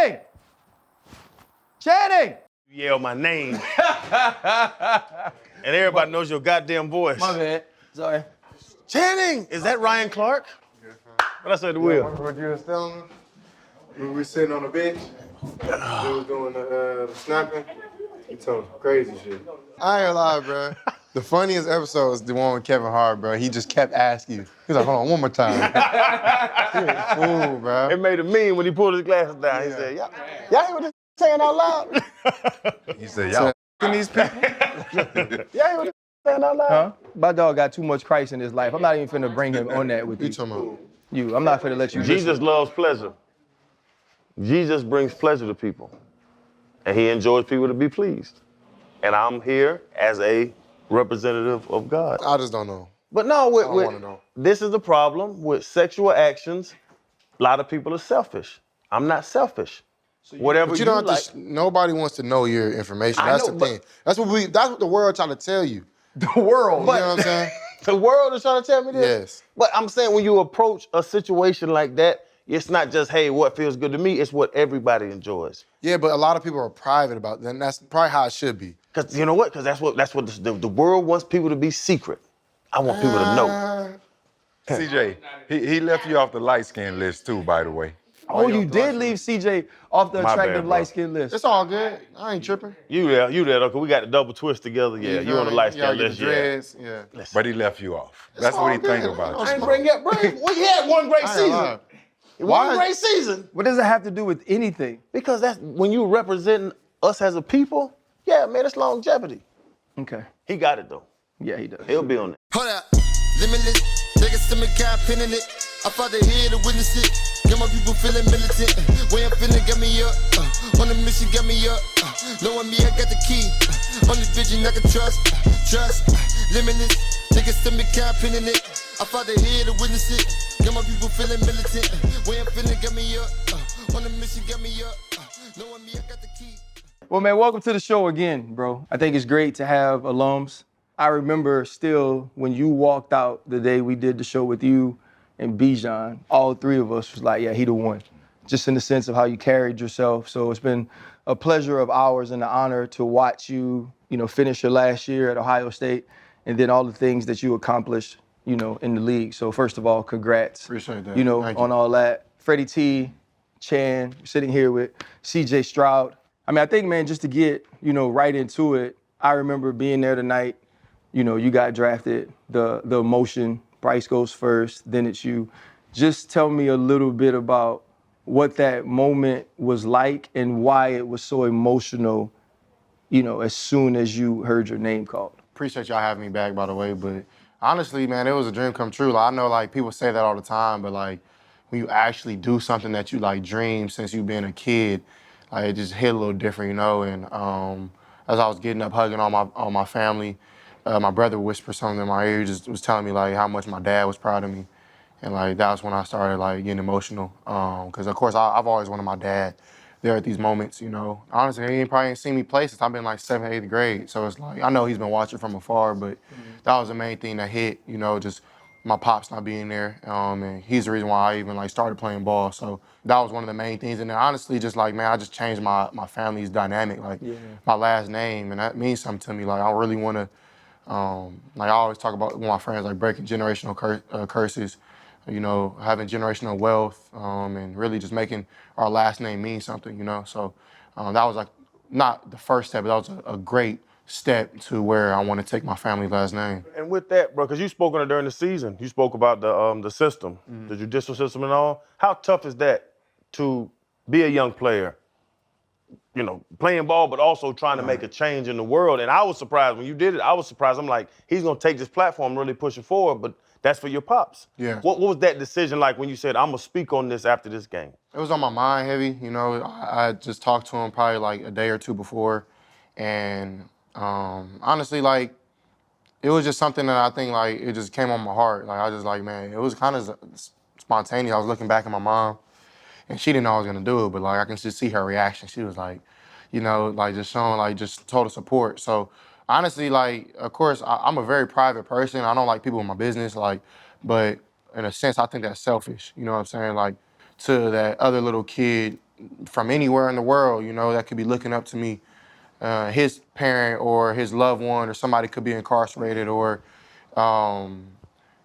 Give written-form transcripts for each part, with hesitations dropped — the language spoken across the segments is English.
Channing! Channing! You yell my name. And everybody knows your goddamn voice. My bad. Sorry. Channing! Is that Ryan Clark? What I said to Will? What you was telling me? We were sitting on the bench. They was doing the snapping. He told me crazy shit. I ain't gonna lie, bro. The funniest episode was the one with Kevin Hart, bro. He just kept asking you. He was like, hold on, one more time. He was a fool, bro. It made a meme when he pulled his glasses down. He said, y'all hear what this saying out loud? He said, y'all these people? Y'all hear what this saying out loud? Huh? My dog got too much Christ in his life. I'm not even finna bring him on that with You you. talking about? I'm not finna let you Jesus loves pleasure. Jesus brings pleasure to people. And he enjoys people to be pleased. And I'm here as a representative of God. I just don't know. But no, I don't wanna know. this is the problem with sexual actions. A lot of people are selfish. I'm not selfish. Whatever But you you don't like. have to, nobody wants to know your information. I That's know, the but- thing. That's what the world trying to tell you. The world. You know what I'm saying? The world is trying to tell me this? Yes. But I'm saying when you approach a situation like that, it's not just, hey, what feels good to me, it's what everybody enjoys. Yeah, but a lot of people are private about that, and that's probably how it should be. Because you know what? Because that's what the world wants people to be secret. I want people to know. CJ, he left you off the light skin list too, by the way. Oh, you did leave CJ off the My attractive bad, bro. light skin list. It's all good. I ain't tripping. You there, though, because we got the double twist together. Yeah, you on the light skin list, yeah. dreads, yeah. But he left you off. That's what he think about I you. ain't bring up, bro. Well, he had one great I ain't season. lying. One great season. What does it have to do with anything? Because that's when you representing us as a people, yeah, man, it's longevity. Okay. He got it, though. Yeah, he does. He'll be on it. Hold up, limitless. Niggas to me can't pin in it. I fought the here to witness it. Get my people feeling militant. Way I'm feeling, get me up. On the mission, get me up. Knowing me, I got the key. Only vision I can trust. Trust, limitless. Niggas to me can't pin in it. I fought the here to witness it. Get my people feeling militant. Way I'm feeling, get me up. On the mission, get me up. Knowing me, I got the key. Well, man, welcome to the show again, bro. I think it's great to have alums. I remember still when you walked out the day we did the show with you and Bijan, all three of us was like, yeah, he the one. Just in the sense of how you carried yourself. So it's been a pleasure of ours and an honor to watch you, finish your last year at Ohio State and then all the things that you accomplished, in the league. So first of all, congrats. Appreciate that. On Thank you. all that. Freddie T, Chan, sitting here with CJ Stroud. I mean, I think, man, just to get, right into it, I remember being there tonight. You got drafted, the emotion, Bryce goes first, then it's you. Just tell me a little bit about what that moment was like and why it was so emotional, as soon as you heard your name called. Appreciate y'all having me back, by the way. But honestly, man, it was a dream come true. Like, I know, people say that all the time, but, when you actually do something that you, dream since you been a kid, it just hit a little different, And as I was getting up, hugging all my family, my brother whispered something in my ear. He just was telling me, how much my dad was proud of me. And, that was when I started, getting emotional. Because, of course, I've always wanted my dad there at these moments, Honestly, he probably ain't seen me play since I've been, 7th, 8th grade. So it's I know he's been watching from afar, but that was the main thing that hit, just my pops not being there. And he's the reason why I even, started playing ball. So that was one of the main things. And then, honestly, just, man, I just changed my family's dynamic, my last name. And that means something to me. I really want to, I always talk about with my friends, breaking generational curses, having generational wealth, and really just making our last name mean something, So that was not the first step, but that was a great step to where I want to take my family last name. And with that, bro, because you spoke on it during the season, you spoke about the system, the judicial system and all. How tough is that to be a young player, playing ball, but also trying to make a change in the world? And I was surprised when you did it. I was surprised. I'm like, he's going to take this platform and really push it forward, but that's for your pops. Yeah. What was that decision like when you said, I'm going to speak on this after this game? It was on my mind heavy, I just talked to him probably a day or two before. And honestly, it was just something that I think it just came on my heart. I just man, it was kind of spontaneous. I was looking back at my mom and she didn't know I was gonna do it, but I can just see her reaction. She was just showing just total support. So honestly, of course, I'm a very private person. I don't like people in my business, but in a sense, I think that's selfish. You know what I'm saying? To that other little kid, from anywhere in the world, that could be looking up to me. His parent or his loved one or somebody could be incarcerated, or um,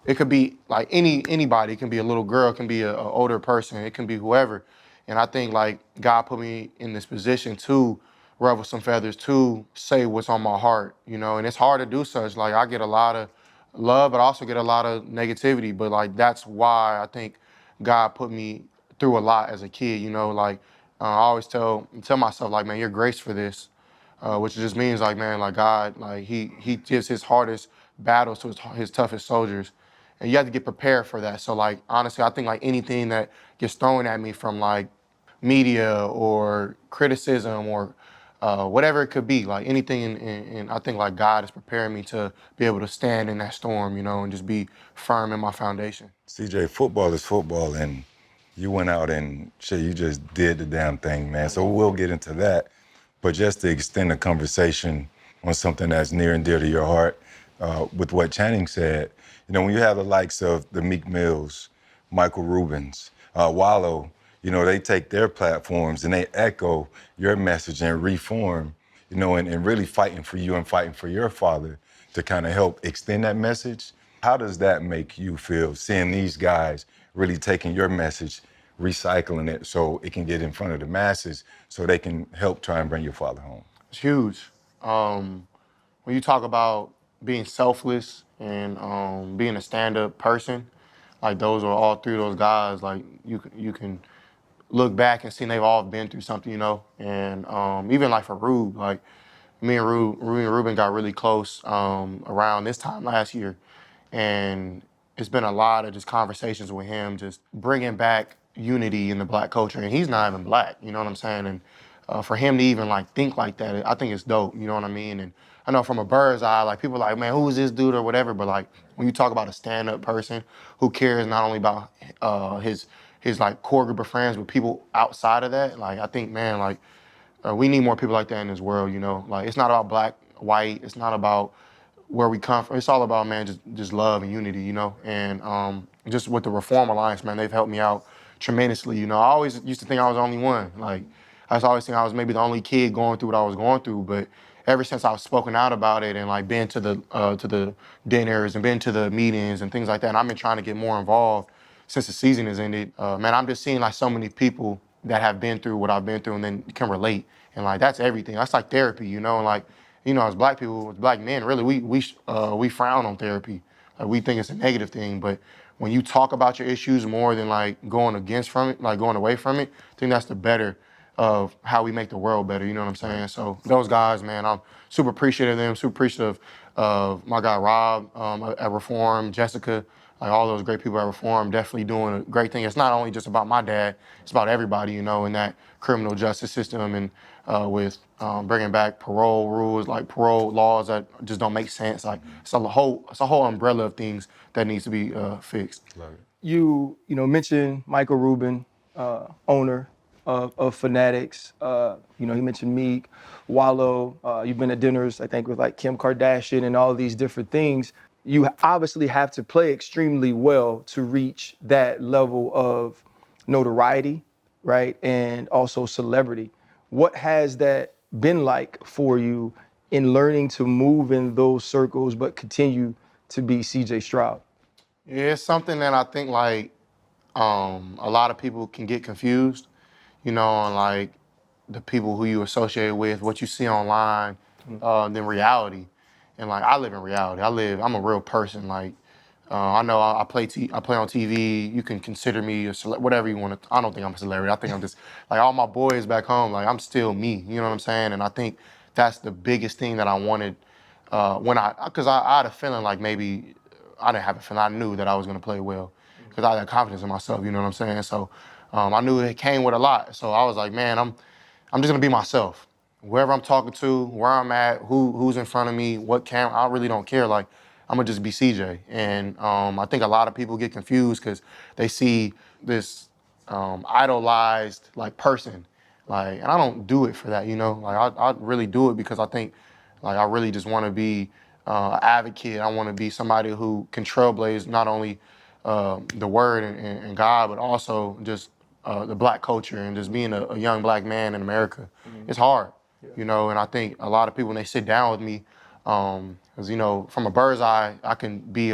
it could be like anybody. It can be a little girl, it can be a older person, it can be whoever. And I think like God put me in this position to ruffle some feathers, to say what's on my heart, and it's hard to do such. Like I get a lot of love, but I also get a lot of negativity. But like that's why I think God put me through a lot as a kid. Like I always tell myself like, man, you're graced for this, which just means like, man, like God, like he gives his hardest battles to his toughest soldiers, and you have to get prepared for that. So like honestly, I think like anything that gets thrown at me from like media or criticism or whatever it could be, like anything, and I think like God is preparing me to be able to stand in that storm, and just be firm in my foundation. CJ, football is football, and you went out and shit, you just did the damn thing, man. So we'll get into that. But just to extend the conversation on something that's near and dear to your heart, with what Channing said, when you have the likes of the Meek Mills, Michael Rubins, Wallow, they take their platforms and they echo your message and reform, and really fighting for you and fighting for your father to kind of help extend that message. How does that make you feel, seeing these guys really taking your message, recycling it so it can get in front of the masses so they can help try and bring your father home? It's huge. When you talk about being selfless and being a stand-up person, like those are all three of those guys. Like you can look back and see they've all been through something, And even like for Rube, like me and Ruben got really close around this time last year, and it's been a lot of just conversations with him, just bringing back unity in the black culture. And he's not even black, you know what I'm saying? And for him to even like think like that, I think it's dope, you know what I mean? And I know from a bird's eye, like people are like, man, who is this dude or whatever? But like when you talk about a stand-up person who cares not only about his like core group of friends, but people outside of that, like I think, man, like we need more people like that in this world, Like it's not about black, white, it's not about where we come from. It's all about, man, just love and unity, And just with the Reform Alliance, man, they've helped me out tremendously. I always used to think I was the only one. Like I was always think I was maybe the only kid going through what I was going through. But ever since I've spoken out about it and like been to the dinners and been to the meetings and things like that, and I've been trying to get more involved since the season has ended. Man, I'm just seeing like so many people that have been through what I've been through and then can relate. And like that's everything. That's like therapy, And like, as black people, as black men, really, we frown on therapy. Like we think it's a negative thing, but when you talk about your issues more than like going against from it, like going away from it, I think that's the better of how we make the world better. You know what I'm saying? So those guys, man, I'm super appreciative of them. Super appreciative of my guy Rob at Reform, Jessica, like all those great people at Reform, definitely doing a great thing. It's not only just about my dad; it's about everybody, in that criminal justice system and with bringing back parole rules, like parole laws that just don't make sense. Like it's a whole umbrella of things that needs to be fixed. Love it. You mentioned Michael Rubin, owner of Fanatics. He mentioned Meek, Wallow. You've been at dinners, I think, with like Kim Kardashian and all these different things. You obviously have to play extremely well to reach that level of notoriety, right? And also celebrity. What has that been like for you in learning to move in those circles but continue to be CJ Stroud? Yeah, it's something that I think like a lot of people can get confused, on like the people who you associate with, what you see online, than reality. And like I live in reality. I'm a real person. Like I know I play on TV. You can consider me a whatever you want to. I don't think I'm a celebrity. I think I'm just like all my boys back home. Like I'm still me. You know what I'm saying? And I think that's the biggest thing that I wanted because I had a feeling like maybe I didn't have a feeling. I knew that I was gonna play well because I had confidence in myself. You know what I'm saying? So I knew it came with a lot. So I was like, man, I'm just gonna be myself. Whoever I'm talking to, where I'm at, who's in front of me, what camera, I really don't care. Like, I'm gonna just be CJ. And I think a lot of people get confused because they see this idolized like person. Like, and I don't do it for that, Like I really do it because I think like I really just wanna be an advocate. I wanna be somebody who can trailblaze not only the word and God, but also just the black culture and just being a young black man in America. It's hard, you know. And I think a lot of people when they sit down with me, because you know, from a bird's eye, I can be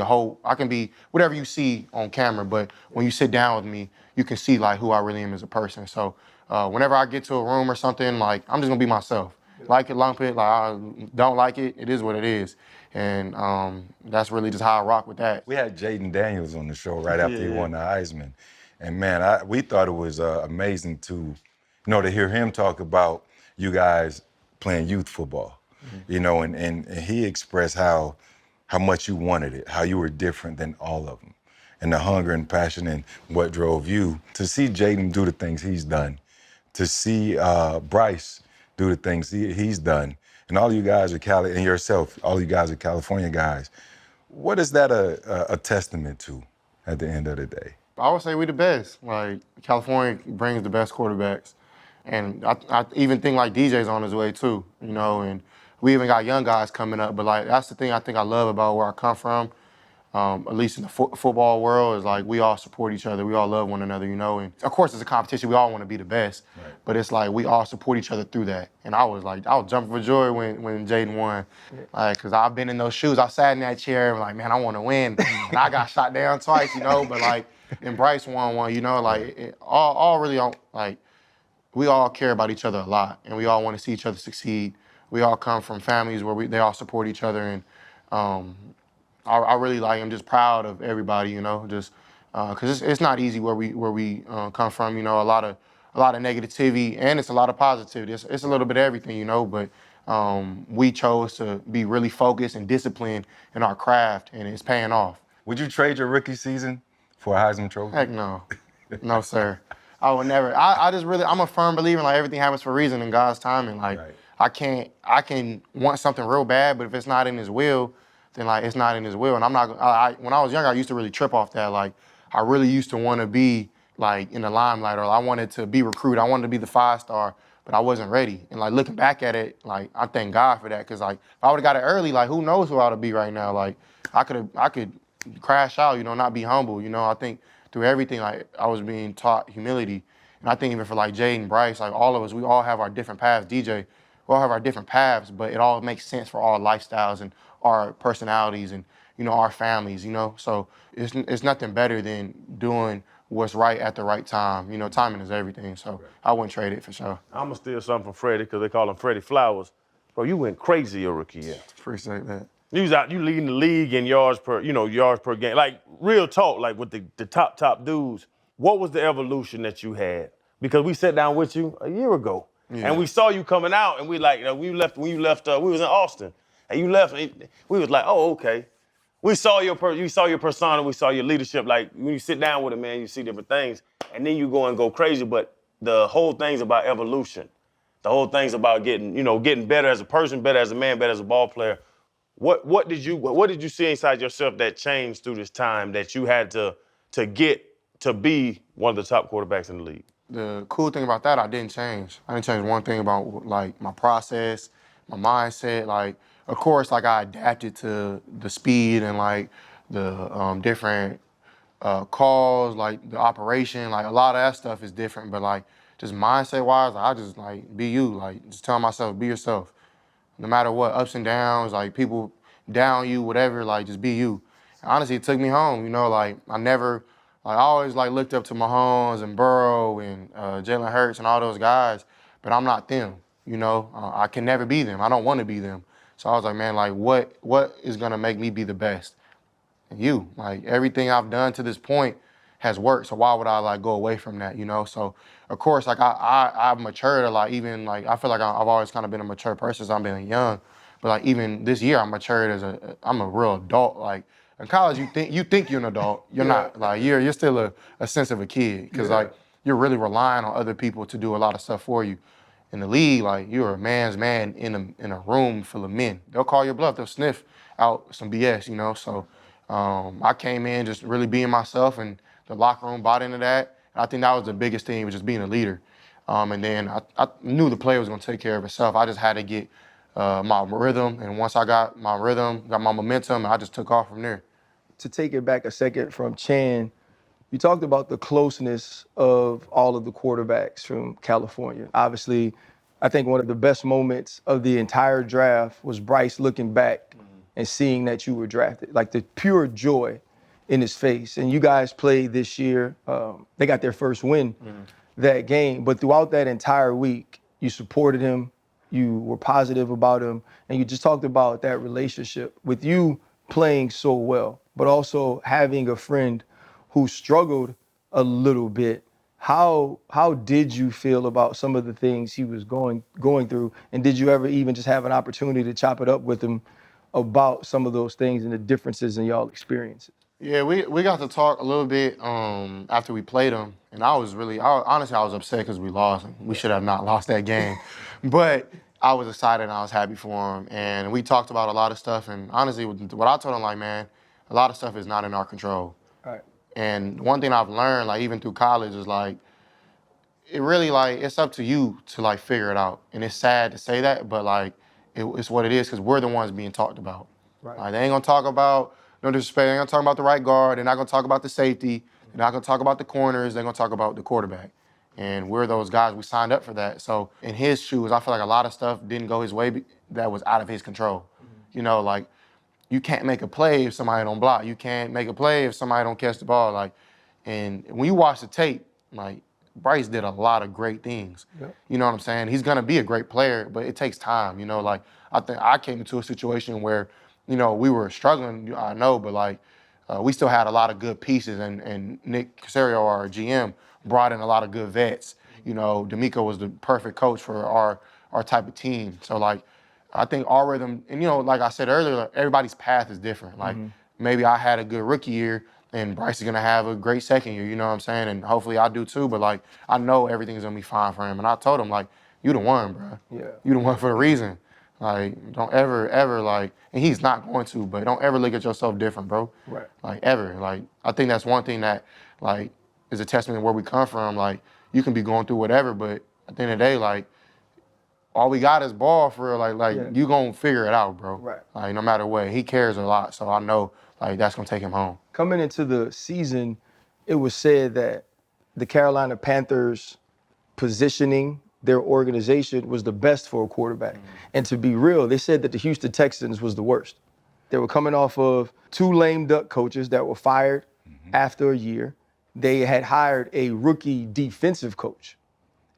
whatever you see on camera. But when you sit down with me, you can see like who I really am as a person. So whenever I get to a room or something, like I'm just gonna be myself. Like it, lump it. Like I don't like it, it is what it is. And that's really just how I rock with that. We had Jaden Daniels on the show right after he won the Heisman. And man, we thought it was amazing to hear him talk about you guys playing youth football, you know, and he expressed how much you wanted it, how you were different than all of them, and the hunger and passion and what drove you. To see Jaden do the things he's done, to see Bryce do the things he's done, and all you guys are Cali, and yourself, all you guys are California guys. What is that a testament to at the end of the day? I would say we the best. Like California brings the best quarterbacks, and I even think like DJ's on his way too. You know, and we even got young guys coming up. But like that's the thing I think I love about where I come from. At least in the football world, is like we all support each other. We all love one another, you know. And of course, it's a competition. We all want to be the best, right. But it's like we all support each other through that. And I was jumping for joy when Jaden won, like because I've been in those shoes. I sat in that chair and like, man, I want to win. And I got shot down twice, you know. But like, and Bryce won one, you know. Like all really on like we all care about each other a lot, and we all want to see each other succeed. We all come from families where they all support each other, and I really like. I'm just proud of everybody, you know, just because it's not easy where we come from. You know, a lot of negativity and it's a lot of positivity. It's a little bit of everything, you know. But we chose to be really focused and disciplined in our craft, and it's paying off. Would you trade your rookie season for a Heisman Trophy? Heck no, no sir. I would never. I'm a firm believer in like everything happens for a reason in God's timing. Like right. I can want something real bad, but if it's not in His will, then like it's not in His will. And I'm not. When I was younger, I used to really trip off that. Like I really used to want to be like in the limelight, or I wanted to be recruited. I wanted to be the 5-star, but I wasn't ready. And like looking back at it, like I thank God for that, because like if I would have got it early, like who knows who I would be right now. Like I could crash out, you know, not be humble. You know, I think through everything, like I was being taught humility. And I think even for like Jaden, Bryce, like all of us, we all have our different paths. DJ, we all have our different paths, but it all makes sense for our lifestyles and our personalities and, you know, our families, you know. So it's nothing better than doing what's right at the right time. You know, timing is everything. So I wouldn't trade it for sure. I'm going to steal something from Freddie because they call him Freddie Flowers. Bro, you went crazy your rookie year. Appreciate that. You leading the league in yards per game. Like, real talk, like with the top dudes. What was the evolution that you had? Because we sat down with you a year ago, and we saw you coming out, and we like, when you left, we was in Austin, and you left, and we was like, oh, okay. We saw your persona, we saw your leadership. Like, when you sit down with a man, you see different things, and then you go crazy, but the whole thing's about evolution. The whole thing's about getting better as a person, better as a man, better as a ball player. What did you see inside yourself that changed through this time that you had to get to be one of the top quarterbacks in the league? The cool thing about that, I didn't change. I didn't change one thing about like my process, my mindset. Like, of course, like I adapted to the speed and like the different calls, like the operation. Like a lot of that stuff is different, but like just mindset-wise, I just like be you. Like just tell myself, be yourself. No matter what, ups and downs, like people down you, whatever, like just be you. And honestly, it took me home, you know, like I always like looked up to Mahomes and Burrow and Jalen Hurts and all those guys, but I'm not them, you know. I can never be them. I don't want to be them. So I was like, man, like what is gonna make me be the best? And you, like everything I've done to this point has worked. So why would I like go away from that, you know? So of course, like I've matured a lot. Even like I feel like I've always kind of been a mature person since I've been young. But like even this year, I'm matured I'm a real adult. Like in college, you think you're an adult. You're not. Like you're still a sense of a kid, because like you're really relying on other people to do a lot of stuff for you. In the league, like you're a man's man in a room full of men. They'll call your bluff. They'll sniff out some BS, you know. So I came in just really being myself, and the locker room bought into that. And I think that was the biggest thing, was just being a leader. And then I knew the play was going to take care of itself. I just had to get my rhythm, and once I got my rhythm, got my momentum, I just took off from there. To take it back a second from Chan You talked about the closeness of all of the quarterbacks from California. Obviously, I think one of the best moments of the entire draft was Bryce looking back and seeing that you were drafted, like the pure joy in his face. And you guys played this year. They got their first win that game. But throughout that entire week, you supported him, you were positive about him, and you just talked about that relationship with you playing so well, but also having a friend who struggled a little bit. How did you feel about some of the things he was going through? And did you ever even just have an opportunity to chop it up with him about some of those things and the differences in y'all experiences? Yeah, we got to talk a little bit after we played them, and honestly, I was upset because we lost. We should have not lost that game, but I was excited and I was happy for him. And we talked about a lot of stuff. And honestly, what I told him, like, man, a lot of stuff is not in our control. Right. And one thing I've learned, like even through college, is like it really like it's up to you to like figure it out. And it's sad to say that, but like it's what it is because we're the ones being talked about. Right. Like, they ain't gonna talk about, no disrespect, they ain't gonna talk about the right guard. They're not gonna talk about the safety. They're not gonna talk about the corners. They're gonna talk about the quarterback. And we're those guys. We signed up for that. So in his shoes, I feel like a lot of stuff didn't go his way that was out of his control. You know, like you can't make a play if somebody don't block. You can't make a play if somebody don't catch the ball. Like, and when you watch the tape, like Bryce did a lot of great things. Yep. You know what I'm saying? He's gonna be a great player, but it takes time. You know, like I think I came into a situation where, you know, we were struggling. I know, but like we still had a lot of good pieces, and Nick Casario, our GM, brought in a lot of good vets. You know, D'Amico was the perfect coach for our type of team. So like, I think our rhythm, and you know, like I said earlier, like, everybody's path is different. Like maybe I had a good rookie year and Bryce is gonna have a great second year, you know what I'm saying? And hopefully I do too, but like I know everything's gonna be fine for him. And I told him, like, you the one, bro. Yeah. You the one for a reason. Like, don't ever like, and he's not going to, but don't ever look at yourself different, bro. Right. Like ever. Like, I think that's one thing that like is a testament to where we come from. Like, you can be going through whatever, but at the end of the day, like, all we got is ball for real. Like Yeah. you gonna figure it out, bro. Right. Like, no matter what. He cares a lot, so I know like that's gonna take him home. Coming into the season, it was said that the Carolina Panthers positioning their organization was the best for a quarterback. And to be real, they said that the Houston Texans was the worst. They were coming off of 2 lame duck coaches that were fired after a year. They had hired a rookie defensive coach.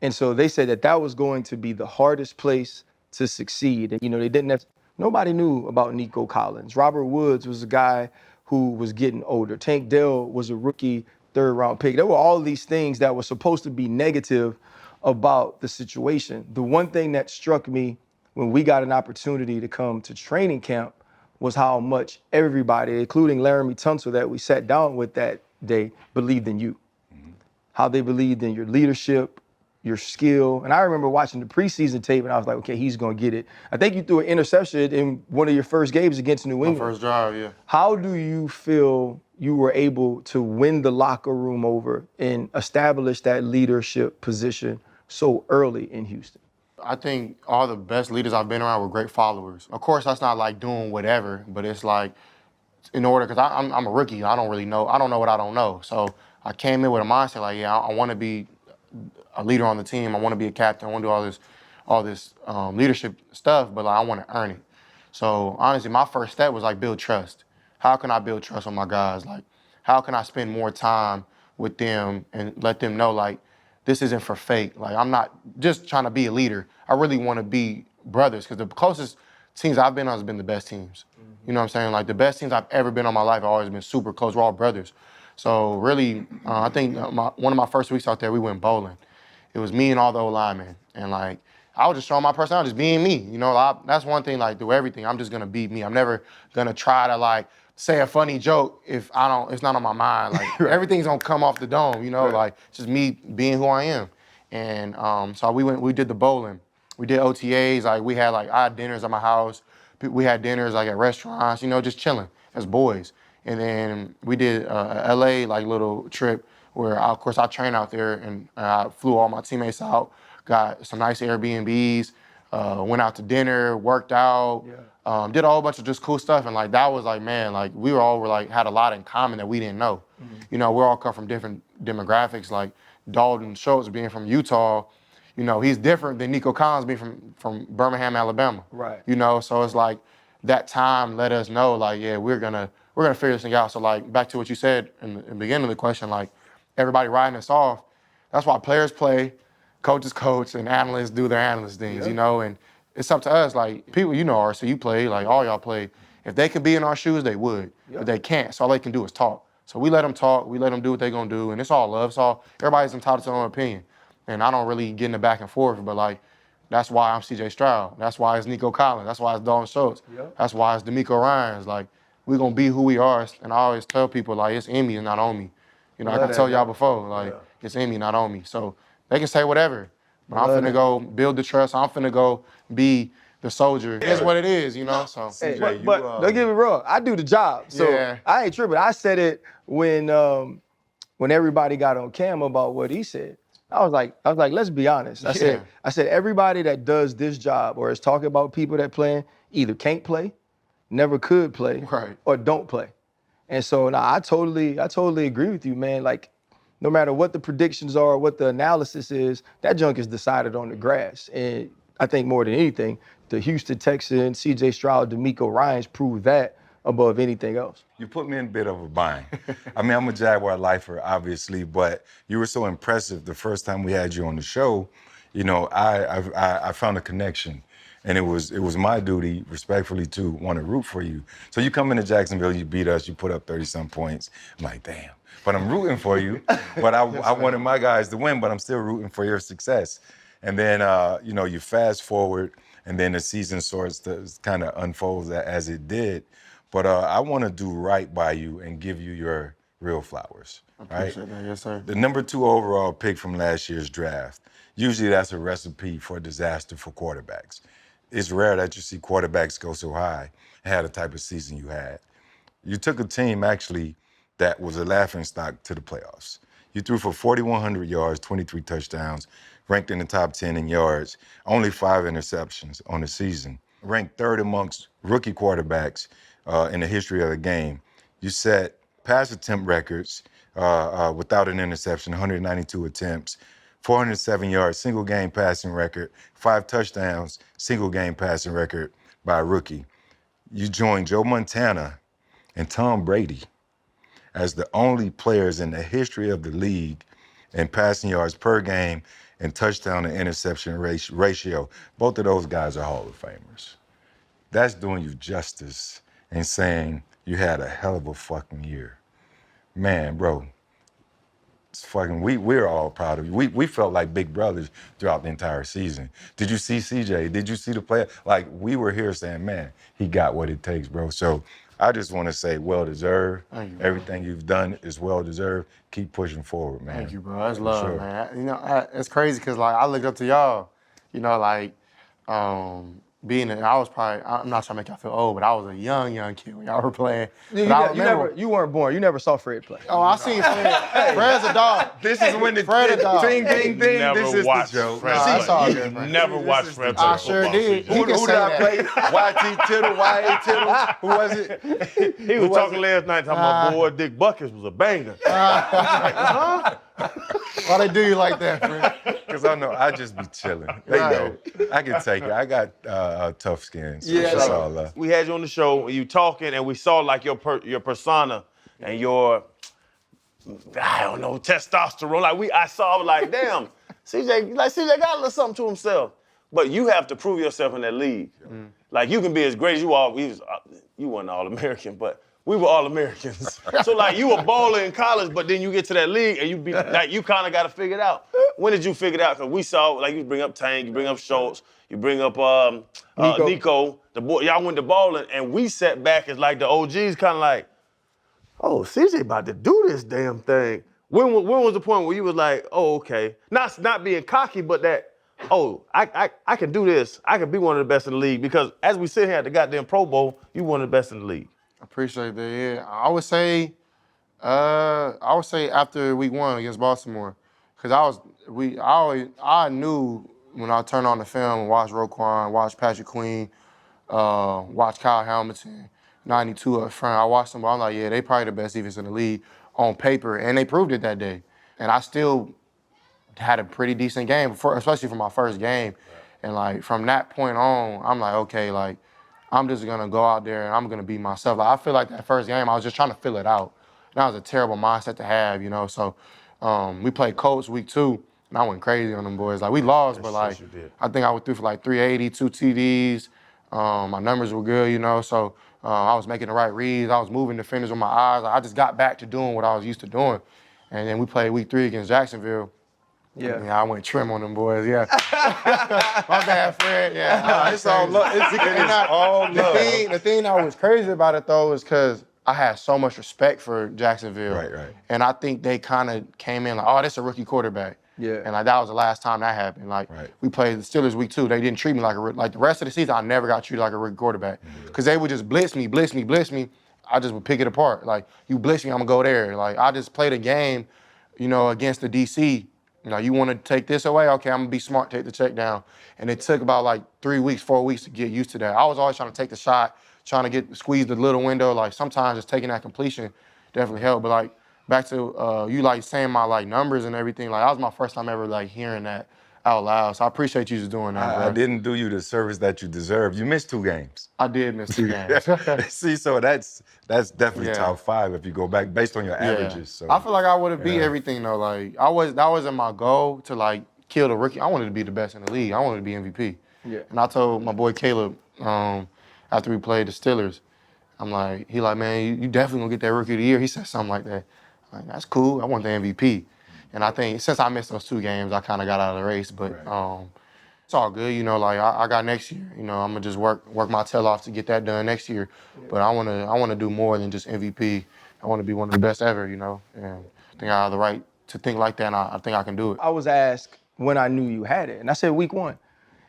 And so they said that that was going to be the hardest place to succeed. And, you know, nobody knew about Nico Collins. Robert Woods was a guy who was getting older. Tank Dell was a rookie 3rd-round pick. There were all these things that were supposed to be negative about the situation. The one thing that struck me when we got an opportunity to come to training camp was how much everybody, including Laramie Tunsil that we sat down with that day, believed in you. How they believed in your leadership, your skill. And I remember watching the preseason tape and I was like, okay, he's gonna get it. I think you threw an interception in one of your first games against New England. My first drive, yeah. How do you feel you were able to win the locker room over and establish that leadership position so early in Houston? I think all the best leaders I've been around were great followers. Of course, that's not like doing whatever, but it's like in order, because I'm a rookie. I don't really know. I don't know what I don't know. So I came in with a mindset like, yeah, I want to be a leader on the team. I want to be a captain. I want to do all this leadership stuff, but like, I want to earn it. So honestly, my first step was like build trust. How can I build trust with my guys? Like, how can I spend more time with them and let them know like this isn't for fake. Like, I'm not just trying to be a leader. I really want to be brothers, because the closest teams I've been on has been the best teams. You know what I'm saying? Like, the best teams I've ever been on in my life have always been super close. We're all brothers. So really, I think one of my first weeks out there, we went bowling. It was me and all the O-linemen. And like, I was just showing my personality, just being me. You know, that's one thing, like, through everything, I'm just gonna be me. I'm never gonna try to like say a funny joke if it's not on my mind. Like, everything's gonna come off the dome, you know, like, just me being who I am. And so we did the bowling. We did OTAs, like, I had dinners at my house. We had dinners like at restaurants, you know, just chilling as boys. And then we did a LA like little trip where, of course, I trained out there, and I flew all my teammates out, got some nice Airbnbs, went out to dinner, worked out, did a whole bunch of just cool stuff. And like, that was like, man, like we were like, had a lot in common that we didn't know. You know, we all come from different demographics. Like Dalton Schultz being from Utah, you know, he's different than Nico Collins being from Birmingham, Alabama. Right. You know, so it's like that time let us know, like, yeah, we're gonna figure this thing out. So like, back to what you said in the beginning of the question, like everybody riding us off. That's why players play, coaches coach, and analysts do their analyst things, you know, and it's up to us. Like, people, you know, RC, you play, like all y'all play. If they could be in our shoes, they would, but they can't. So all they can do is talk. So we let them talk, we let them do what they're gonna do, and it's all love. It's all, everybody's entitled to their own opinion. And I don't really get in the back and forth, but like, that's why I'm CJ Stroud. That's why it's Nico Collins. That's why it's Dalton Schultz. That's why it's DeMeco Ryans. Like, we're gonna be who we are. And I always tell people, like, it's in me and not on me. You know, I can tell y'all before, like, it's in me, not on me. So they can say whatever, but I'm finna go build the trust. I'm finna go be the soldier. It's what it is, you know, so. Hey, but don't get me wrong, I do the job. So I ain't tripping. I said it when everybody got on camera about what he said. I was like, let's be honest. I said everybody that does this job or is talking about people that playing either can't play, never could play, or don't play. And so now I totally agree with you, man. Like, no matter what the predictions are, what the analysis is, that junk is decided on the grass. And I think more than anything, the Houston Texans, CJ Stroud, DeMeco Ryans prove that above anything else. You put me in a bit of a bind. I mean, I'm a Jaguar lifer, obviously, but you were so impressive the first time we had you on the show. You know, I found a connection, and it was my duty, respectfully, to want to root for you. So you come into Jacksonville, you beat us, you put up 30-some points. I'm like, damn. But I'm rooting for you. But I wanted my guys to win, but I'm still rooting for your success. And then, you know, you fast forward, and then the season sorts to kind of unfolds as it did. But I want to do right by you and give you your real flowers. I appreciate that, yes, sir. The number 2 overall pick from last year's draft, usually that's a recipe for disaster for quarterbacks. It's rare that you see quarterbacks go so high and have the type of season you had. You took a team, actually, that was a laughingstock to the playoffs. You threw for 4,100 yards, 23 touchdowns, ranked in the top 10 in yards, only 5 interceptions on the season. Ranked 3rd amongst rookie quarterbacks in the history of the game. You set pass attempt records without an interception, 192 attempts, 407 yards, single game passing record, 5 touchdowns, single game passing record by a rookie. You joined Joe Montana and Tom Brady as the only players in the history of the league in passing yards per game and touchdown to interception ratio. Both of those guys are Hall of Famers. That's doing you justice and saying you had a hell of a fucking year. Man, bro, it's fucking, we're all proud of you. We felt like big brothers throughout the entire season. Did you see CJ? Did you see the player? Like, we were here saying, man, he got what it takes, bro. So I just want to say well-deserved. Thank you, bro. Everything you've done is well-deserved. Keep pushing forward, man. Thank you, bro. That's love, man. You know, it's crazy because, like, I looked up to y'all. You know, like, I was probably, I'm not trying to make y'all feel old, but I was a young kid when y'all were playing. You weren't born. You never saw Fred play. Oh, I seen Fred. Fred's a dog. This is when the Fred a dog. ding, ding, ding. Never This is watched the joke. Fred I saw play. it, man. Never watched Fred play. I sure did. Who did I play? YT Tittle, YA Tittle? Who was it? He was talking last night, talking about boy Dick Buckets was a banger. Why they do you like that, Fred? Because I know I just be chilling. They know. I can take it. I got tough skin. So Yeah, that's all love. we had you on the show, and you talking, and we saw like your persona and your, I don't know, testosterone. Like I saw, like, damn, CJ got a little something to himself. But you have to prove yourself in that league. Like, you can be as great as you are. You weren't All-American, but we were All-Americans. So, like, you were balling in college, but then you get to that league, and you kind of got to figure it out. When did you figure it out? Because we saw, like, you bring up Tank, you bring up Schultz, you bring up Nico. The boy, y'all went to balling, and we sat back as, like, the OGs kind of like, oh, CJ about to do this damn thing. When was the point where you was like, oh, okay. Not being cocky, but that, oh, I can do this. I can be one of the best in the league. Because as we sit here at the goddamn Pro Bowl, you one of the best in the league. I appreciate that, yeah. I would say after week 1 against Baltimore. Because I knew when I turn on the film and watch Roquan, watch Patrick Queen, watch Kyle Hamilton, 92 up front, I watched them, I'm like, yeah, they probably the best defense in the league on paper, and they proved it that day. And I still had a pretty decent game, especially for my first game. And like from that point on, I'm like, okay, like I'm just gonna go out there and I'm gonna be myself. Like I feel like that first game, I was just trying to fill it out. And that was a terrible mindset to have, you know. So we played Colts week 2, and I went crazy on them boys. Like we lost, but like I think I went through for like 380, 2 TDs. My numbers were good, you know. So I was making the right reads. I was moving defenders with my eyes. I just got back to doing what I was used to doing. And then we played week 3 against Jacksonville. Yeah, I went trim on them boys. Yeah, my bad, Fred. Yeah, Nah, it's all love. It's all love. The thing that was crazy about it though is because I had so much respect for Jacksonville. Right. And I think they kind of came in like, oh, this is a rookie quarterback. Yeah. And like that was the last time that happened. Like we played the Steelers week 2. They didn't treat me like the rest of the season. I never got treated like a rookie quarterback because they would just blitz me. I just would pick it apart. Like you blitz me, I'm gonna go there. Like I just played a game, you know, against the DC. You know, you want to take this away? Okay, I'm gonna be smart, take the check down. And it took about like 3 weeks, 4 weeks to get used to that. I was always trying to take the shot, trying to squeeze the little window. Like sometimes just taking that completion definitely helped. But like back to you like saying my like numbers and everything. Like that was my first time ever like hearing that out loud. So I appreciate you just doing that, bro. I didn't do you the service that you deserve. You missed 2 games. I did miss 2 games. See, so that's definitely top 5 if you go back based on your averages. So I feel like I would have beat everything though. Like that wasn't my goal to like kill the rookie. I wanted to be the best in the league. I wanted to be MVP. Yeah. And I told my boy Caleb after we played the Steelers, he like, man, you definitely gonna get that rookie of the year. He said something like that. I'm like, that's cool. I want the MVP. And I think since I missed those 2 games, I kind of got out of the race. But it's all good, you know. Like I got next year. You know, I'm gonna just work my tail off to get that done next year. But I wanna do more than just MVP. I wanna be one of the best ever, you know. And I think I have the right to think like that. And I think I can do it. I was asked when I knew you had it, and I said week 1.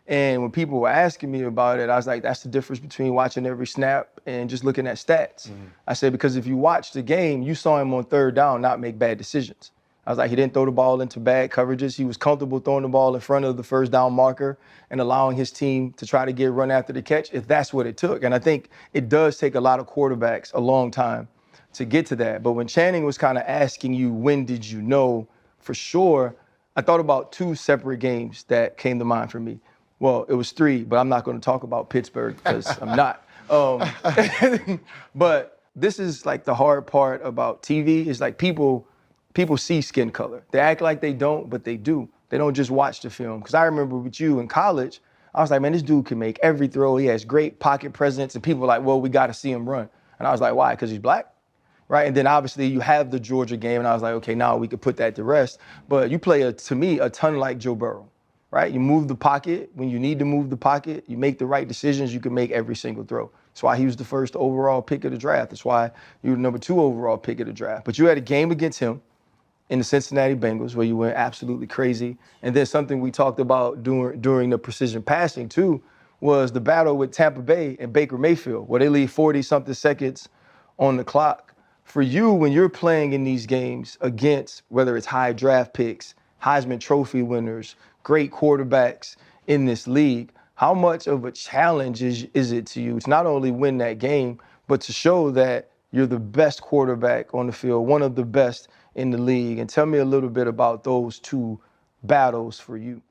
And when people were asking me about it, I was like, that's the difference between watching every snap and just looking at stats. I said, because if you watch the game, you saw him on 3rd down not make bad decisions. I was like, he didn't throw the ball into bad coverages. He was comfortable throwing the ball in front of the 1st down marker and allowing his team to try to get run after the catch if that's what it took. And I think it does take a lot of quarterbacks a long time to get to that. But when Channing was kind of asking you, when did you know for sure, I thought about 2 separate games that came to mind for me. Well, it was 3, but I'm not going to talk about Pittsburgh because I'm not. But this is like the hard part about TV is like people see skin color. They act like they don't, but they do. They don't just watch the film. Because I remember with you in college, I was like, man, this dude can make every throw. He has great pocket presence. And people were like, well, we got to see him run. And I was like, why? Because he's black? Right? And then obviously you have the Georgia game. And I was like, okay, now we could put that to rest. But you play, to me, a ton like Joe Burrow. Right? You move the pocket when you need to move the pocket. You make the right decisions. You can make every single throw. That's why he was the 1st overall pick of the draft. That's why you were the number 2 overall pick of the draft. But you had a game against him in the Cincinnati Bengals where you went absolutely crazy. And then something we talked about during the precision passing too was the battle with Tampa Bay and Baker Mayfield where they leave 40-something seconds on the clock. For you, when you're playing in these games against whether it's high draft picks, Heisman Trophy winners, great quarterbacks in this league, how much of a challenge is it to you to not only win that game, but to show that you're the best quarterback on the field, one of the best in the league? And tell me a little bit about those 2 battles for you.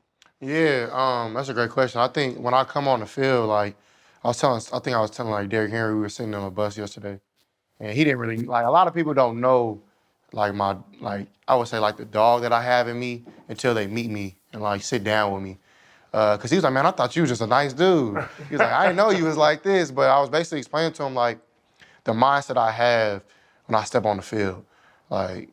Yeah, that's a great question. I think when I come on the field, like I was telling like Derrick Henry, we were sitting on a bus yesterday, and he didn't really like. A lot of people don't know, like I would say like the dog that I have in me until they meet me and like sit down with me. Cause he was like, man, I thought you was just a nice dude. He was like, I didn't know you was like this, but I was basically explaining to him like the mindset I have when I step on the field. Like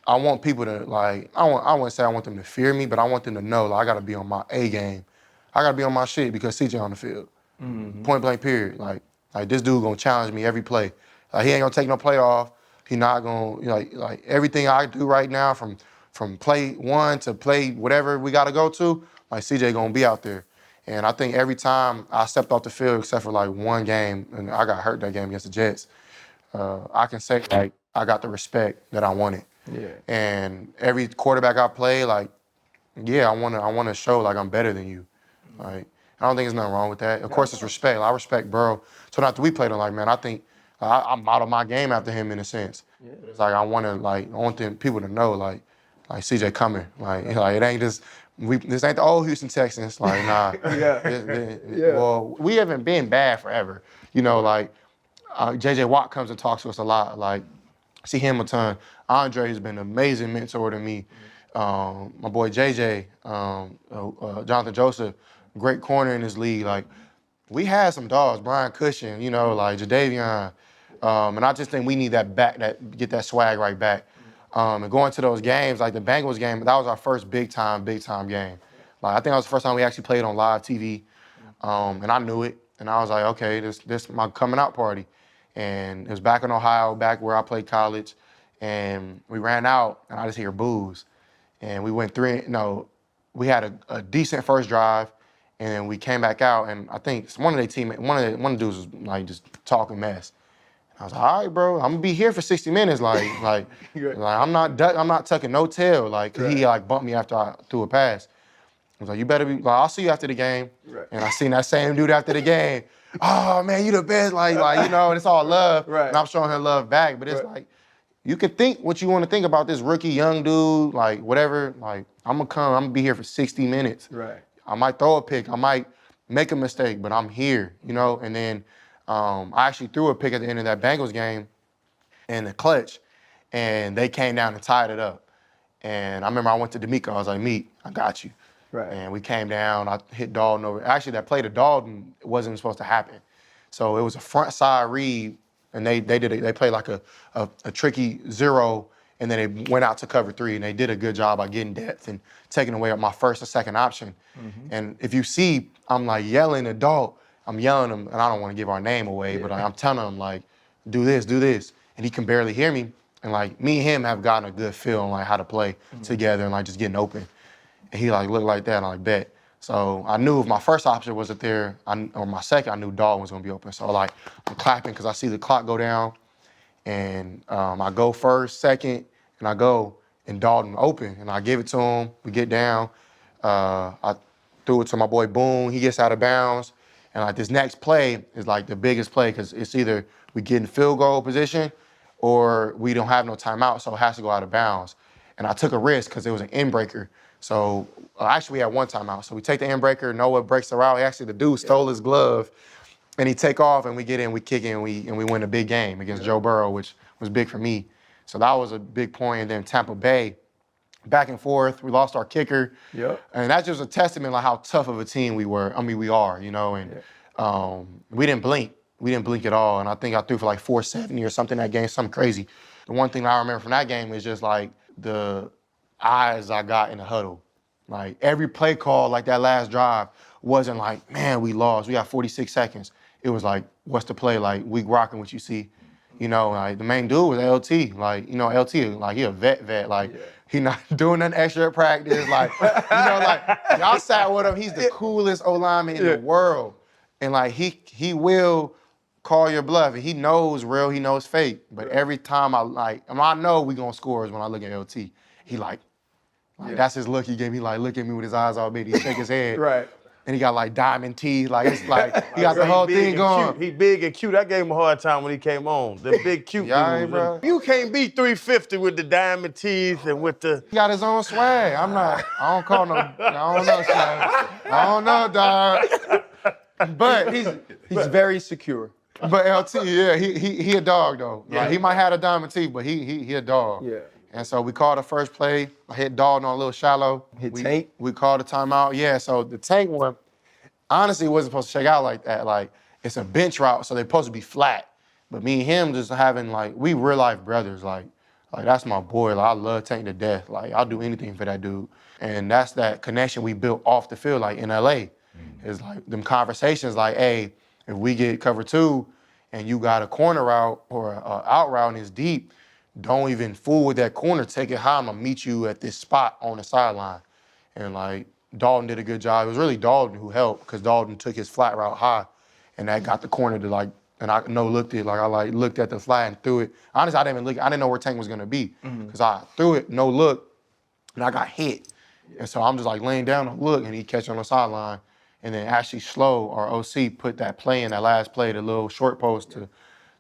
I want people to like, I wouldn't say I want them to fear me, but I want them to know like I gotta be on my A game. I gotta be on my shit because CJ on the field. Point blank period. Like this dude gonna challenge me every play. Like he ain't gonna take no play off. He not gonna like everything I do right now from play 1 to play whatever we gotta go to, like CJ gonna be out there. And I think every time I stepped off the field, except for like 1 game, and I got hurt that game against the Jets, I can say like I got the respect that I wanted. Yeah. And every quarterback I play, like yeah, I wanna show like I'm better than you. Like I don't think there's nothing wrong with that. Of course, it's respect. Like, I respect Burrow. So after we played, I'm like, man, I think I model my game after him in a sense. Yeah. It's like I want people to know like CJ coming. Like it ain't just this ain't the old Houston Texans. Like nah. Well, we haven't been bad forever. You know, like JJ Watt comes and talks to us a lot. Like see him a ton. Andre has been an amazing mentor to me. My boy JJ, Jonathan Joseph, great corner in this league. Like we had some dogs, Brian Cushion, you know, like Jadavion. And I just think we need that back, get that swag right back. And going to those games, like the Bengals game, that was our first big time game. Like I think that was the first time we actually played on live TV. And I knew it. And I was like, okay, this my coming out party. And it was back in Ohio, back where I played college. And we ran out, and I just hear boos. And we went we had a decent first drive, and then we came back out, and I think one of the dudes was like just talking mess. And I was like, all right, bro, I'm gonna be here for 60 minutes, like I'm not tucking no tail, like 'cause he like bumped me after I threw a pass. I was like, you better be, like, I'll see you after the game. Right. And I seen that same dude after the game. Oh man, you the best, like you know, and it's all love. Right. And I'm showing her love back, but it's like, you can think what you want to think about this rookie, young dude, like whatever. Like I'm gonna be here for 60 minutes. Right. I might throw a pick, I might make a mistake, but I'm here, you know. And then I actually threw a pick at the end of that Bengals game in the clutch, and they came down and tied it up. And I remember I went to D'Amico. I was like, Meek, I got you. Right. And we came down. I hit Dalton over. Actually, that play to Dalton wasn't supposed to happen. So it was a front side read. And they played like a tricky zero, and then they went out to cover 3, and they did a good job by getting depth and taking away my first or second option. Mm-hmm. And if you see, I'm like yelling at Dalt. I'm yelling him, and I don't want to give our name away, but I'm telling him like, do this, and he can barely hear me. And like me and him have gotten a good feel on like how to play together and like just getting open. And he like looked like that, and I like bet. So I knew if my first option wasn't there, or my second, I knew Dalton was gonna be open. So like I'm clapping because I see the clock go down, and I go first, second, and I go, and Dalton open, and I give it to him. We get down. I threw it to my boy Boone. He gets out of bounds, and like this next play is like the biggest play because it's either we get in field goal position or we don't have no timeout, so it has to go out of bounds. And I took a risk because it was an end breaker. So actually we had one timeout. So we take the end breaker, Noah breaks the route. Actually the dude stole his glove, and he take off, and we get in, we kick in, and we win a big game against Joe Burrow, which was big for me. So that was a big point. And then Tampa Bay, back and forth, we lost our kicker. Yep. And that's just a testament like how tough of a team we are, you know, and we didn't blink. We didn't blink at all. And I think I threw for like 470 or something that game, something crazy. The one thing I remember from that game is just like the eyes I got in the huddle. Like every play call, like that last drive, wasn't like, man, we lost. We got 46 seconds. It was like, what's the play? Like, we rocking what you see. You know, like the main dude was LT. Like, you know, LT, like he a vet. Like, he not doing nothing extra at practice. Like, you know, like y'all sat with him. He's the coolest O-lineman in the world. And like he will call your bluff, and he knows real, he knows fake. But every time I know we gonna score is when I look at LT. He like that's his look he gave me. Like, look at me with his eyes all big. He shake his head. Right. And he got like diamond teeth. Like, it's like he got the whole thing going. He big and cute. I gave him a hard time when he came on. The big cute dude. Bro. You can't beat 350 with the diamond teeth and with the. He got his own swag. I don't call no. I don't know, swag. I don't know, dog. But he's very secure. But LT, yeah, he a dog though. Yeah. Like, he might have a diamond teeth, but he a dog. Yeah. And so we called the first play. I hit Dalton on a little shallow. Tank. We called a timeout. Yeah, so the Tank one, honestly, wasn't supposed to shake out like that. Like, it's a bench route, so they're supposed to be flat. But me and him just having, like, we real life brothers. Like that's my boy. Like, I love Tank to death. Like, I'll do anything for that dude. And that's that connection we built off the field, like in LA. It's like them conversations like, hey, if we get cover 2 and you got a corner route or an out route and it's deep, don't even fool with that corner. Take it high. I'm gonna meet you at this spot on the sideline. And like Dalton did a good job. It was really Dalton who helped because Dalton took his flat route high, and that got the corner to like. And I looked it like I like looked at the flat and threw it. Honestly, I didn't even look. I didn't know where Tank was gonna be because I threw it, no look, and I got hit. And so I'm just like laying down and look, and he catch on the sideline. And then actually Slow, our OC, put that play in, that last play, the little short post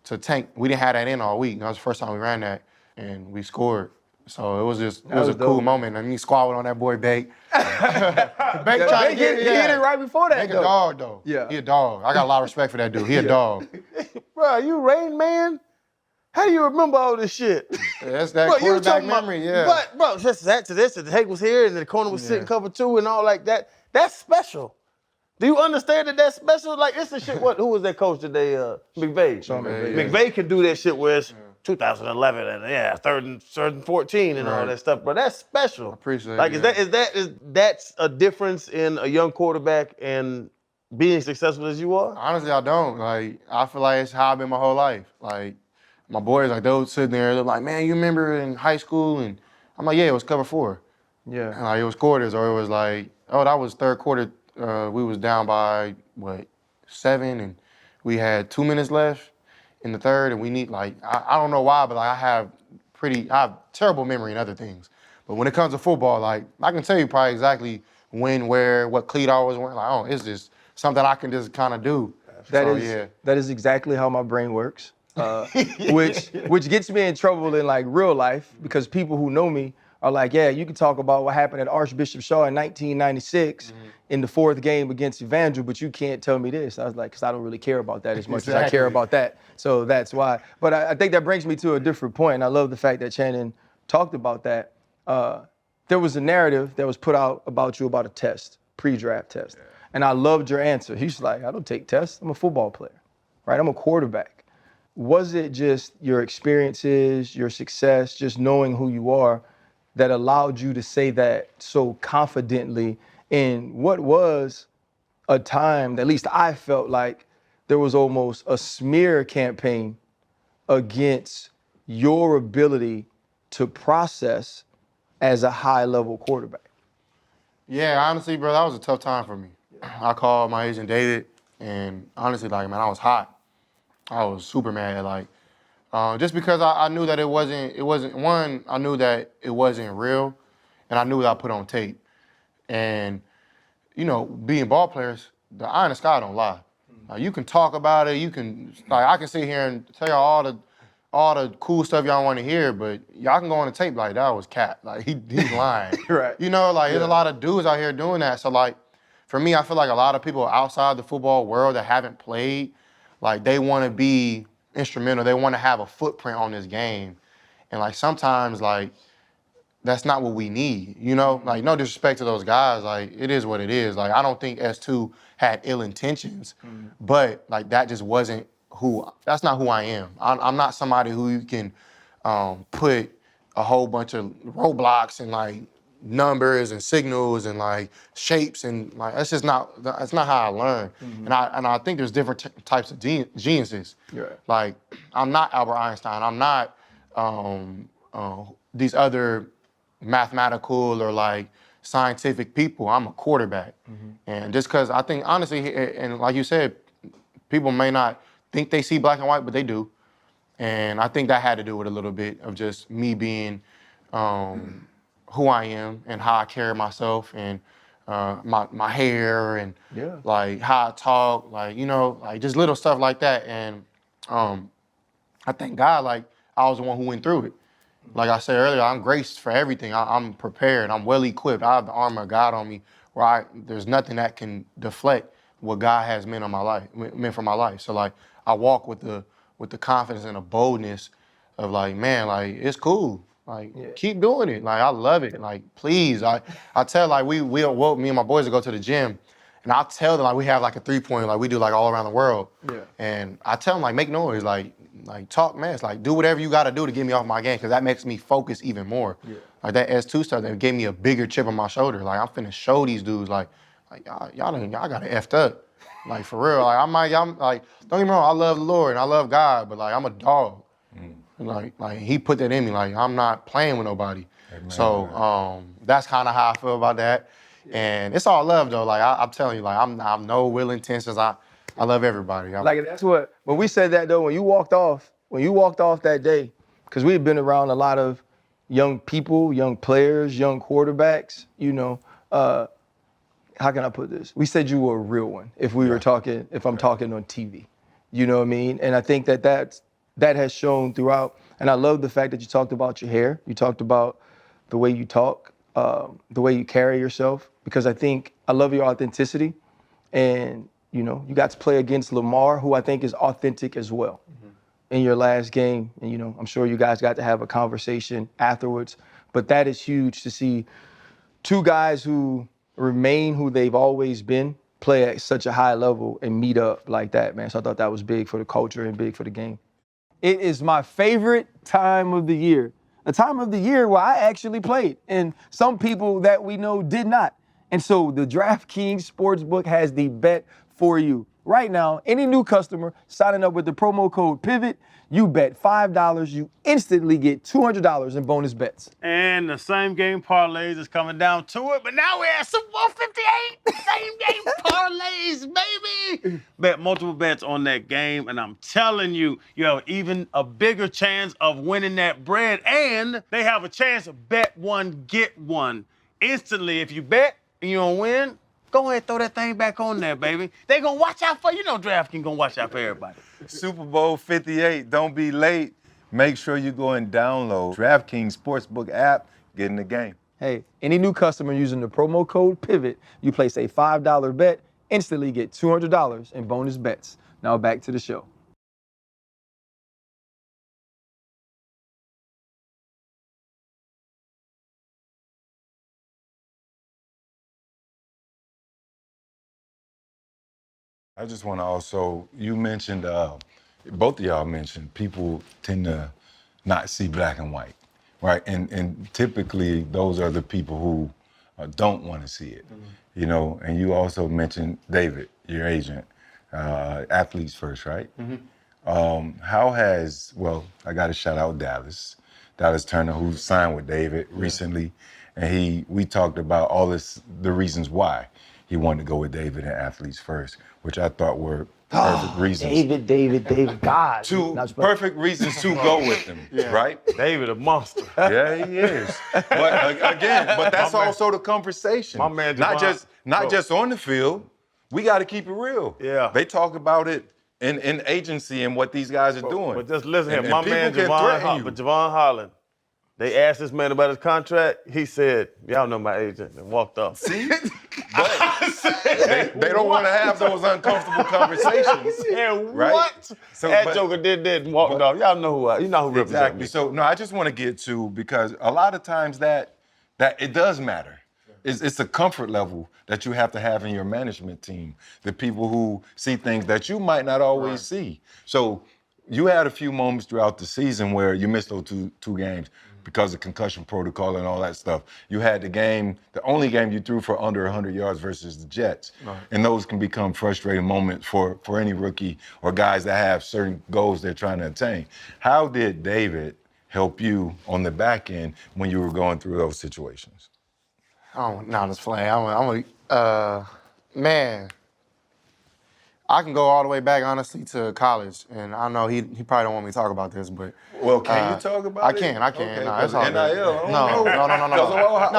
to tank. We didn't have that in all week. That was the first time we ran that, and we scored. So it was a cool moment. I mean, squabbling on that boy Bake. Bake tried to get he hit it right before that. Bake a dog though. Yeah. He a dog. I got a lot of respect for that dude. He a dog. Bro, you Rain Man? How do you remember all this shit? That's that Bro, you quarterback talking about, memory, yeah. But, bro, just that to this, the Hank was here and the corner was sitting cover 2 and all like that. That's special. Do you understand that that's special? Like, it's the shit, who was that coach today? McVay. McVay can do that shit where it's 2011 and third and 14 and all that stuff, bro. That's special. I appreciate like, it. That's a difference in a young quarterback and being successful as you are? Honestly, I don't. Like, I feel like it's how I've been my whole life. Like, my boys, like, they would sit there, they're like, man, you remember in high school? And I'm like, yeah, it was cover 4. Yeah. And like, it was quarters, or it was like, oh, that was third quarter. We was down by, 7, and we had 2 minutes left in the third, and we need, like, I don't know why, but like, I have terrible memory and other things. But when it comes to football, like, I can tell you probably exactly when, where, what cleat I was wearing. Like, oh, it's just something I can just kind of do. That is exactly how my brain works, which gets me in trouble in like real life, because people who know me are like, yeah, you can talk about what happened at Archbishop Shaw in 1996 in the 4th game against Evangel, but you can't tell me this. I was like, because I don't really care about that as much as I care about that. So that's why. But I think that brings me to a different point, and I love the fact that Shannon talked about that. There was a narrative that was put out about you about a test, pre-draft test. Yeah. And I loved your answer. He's like, I don't take tests. I'm a football player, right? I'm a quarterback. Was it just your experiences, your success, just knowing who you are that allowed you to say that so confidently in what was a time that at least I felt like there was almost a smear campaign against your ability to process as a high-level quarterback? Yeah, honestly, bro, that was a tough time for me. I called my agent David, and honestly, like, man, I was hot. I was super mad, like, just because I knew that it wasn't, one, I knew that it wasn't real, and I knew what I put on tape. And, you know, being ball players, the eye in the sky don't lie. You can talk about it, I can sit here and tell y'all all the cool stuff y'all want to hear, but y'all can go on the tape like, that was cat. Like, he's lying. Right. You know, like, there's a lot of dudes out here doing that. So, like, for me, I feel like a lot of people outside the football world that haven't played, like, they want to be instrumental. They want to have a footprint on this game. And, like, sometimes, like, that's not what we need, you know? Like, no disrespect to those guys. Like, it is what it is. Like, I don't think S2 had ill intentions, but, like, that just wasn't that's not who I am. I'm not somebody who you can put a whole bunch of roadblocks and, like, numbers and signals and, like, shapes, and, like, that's not how I learn. And I think there's different types of geniuses. Yeah. Like, I'm not Albert Einstein. I'm not these other mathematical or, like, scientific people. I'm a quarterback. And just because I think, honestly, and like you said, people may not think they see black and white, but they do. And I think that had to do with a little bit of just me being who I am and how I carry myself, and my hair, and like how I talk, like, you know, like just little stuff like that. And I thank God, like, I was the one who went through it. Like I said earlier, I'm graced for everything. I'm prepared. I'm well equipped. I have the armor of God on me, where there's nothing that can deflect what God has meant for my life. So, like, I walk with the confidence and the boldness of, like, man, like, it's cool. Like, keep doing it. Like, I love it. Like, please. I tell, like, me and my boys will go to the gym, and I tell them, like, we have, like, a 3-point, like, we do, like, all around the world. Yeah. And I tell them, like, make noise, like talk mess, like, do whatever you got to do to get me off my game, because that makes me focus even more. Yeah. Like, that S2 stuff, that gave me a bigger chip on my shoulder. Like, I'm finna show these dudes, like y'all got it effed up. Like, for real. Like, I'm like, don't get me wrong, I love the Lord and I love God, but, like, I'm a dog. Like he put that in me. Like, I'm not playing with nobody. Amen. So that's kind of how I feel about that. And it's all love, though. Like, I'm telling you, like, I'm no ill intentions. I love everybody. Like, that's what, when we said that, though, when you walked off that day, because we had been around a lot of young people, young players, young quarterbacks, how can I put this? We said you were a real one if I'm talking on TV. You know what I mean? And I think that has shown throughout. And I love the fact that you talked about your hair. You talked about the way you talk, the way you carry yourself, because I love your authenticity. And, you got to play against Lamar, who I think is authentic as well in your last game. And, I'm sure you guys got to have a conversation afterwards. But that is huge to see two guys who remain who they've always been, play at such a high level and meet up like that, man. So I thought that was big for the culture and big for the game. It is my favorite time of the year. A time of the year where I actually played, and some people that we know did not. And so the DraftKings Sportsbook has the bet for you. Right now, any new customer signing up with the promo code PIVOT, you bet $5, you instantly get $200 in bonus bets. And the same game parlays is coming down to it, but now we're at Super Bowl 58. Same game parlays, baby. Bet multiple bets on that game, and I'm telling you, you have even a bigger chance of winning that bread, and they have a chance to bet one, get one. Instantly, if you bet and you don't win, go ahead and throw that thing back on there, baby. They gonna watch out for you. DraftKings gonna watch out for everybody. Super Bowl 58, don't be late. Make sure you go and download DraftKings Sportsbook app, get in the game. Hey, any new customer using the promo code PIVOT, you place a $5 bet, instantly get $200 in bonus bets. Now back to the show. I just want to also, you mentioned, both of y'all mentioned, people tend to not see black and white, right? And typically those are the people who don't want to see it, and you also mentioned David, your agent, athletes first, right? I got to shout out Dallas Turner, who signed with David recently, and we talked about the reasons why he wanted to go with David and athletes first, which I thought were perfect reasons. David, God. Perfect reasons to go with him, right? David, a monster. Yeah, he is. But that's also the conversation. My man, not just on the field. We got to keep it real. Yeah. They talk about it in agency and what these guys are doing. But just listen And here, my man Javon Holland. They asked this man about his contract. He said, "Y'all know my agent," and walked off. See? But they don't want to have those uncomfortable conversations. Right? What? So, that joker did and walked off. Y'all know who represents exactly. me. So no, I just want to get to, because a lot of times that it does matter. It's a comfort level that you have to have in your management team. The people who see things that you might not always see. So you had a few moments throughout the season where you missed those two games because of concussion protocol and all that stuff. You had the only game you threw for under 100 yards versus the Jets. Right. And those can become frustrating moments for any rookie or guys that have certain goals they're trying to attain. How did David help you on the back end when you were going through those situations? Just playing. Man, I can go all the way back, honestly, to college, and I know he probably don't want me to talk about this, but well, can you talk about it? I can. Okay, no, it's all NIL. good. No.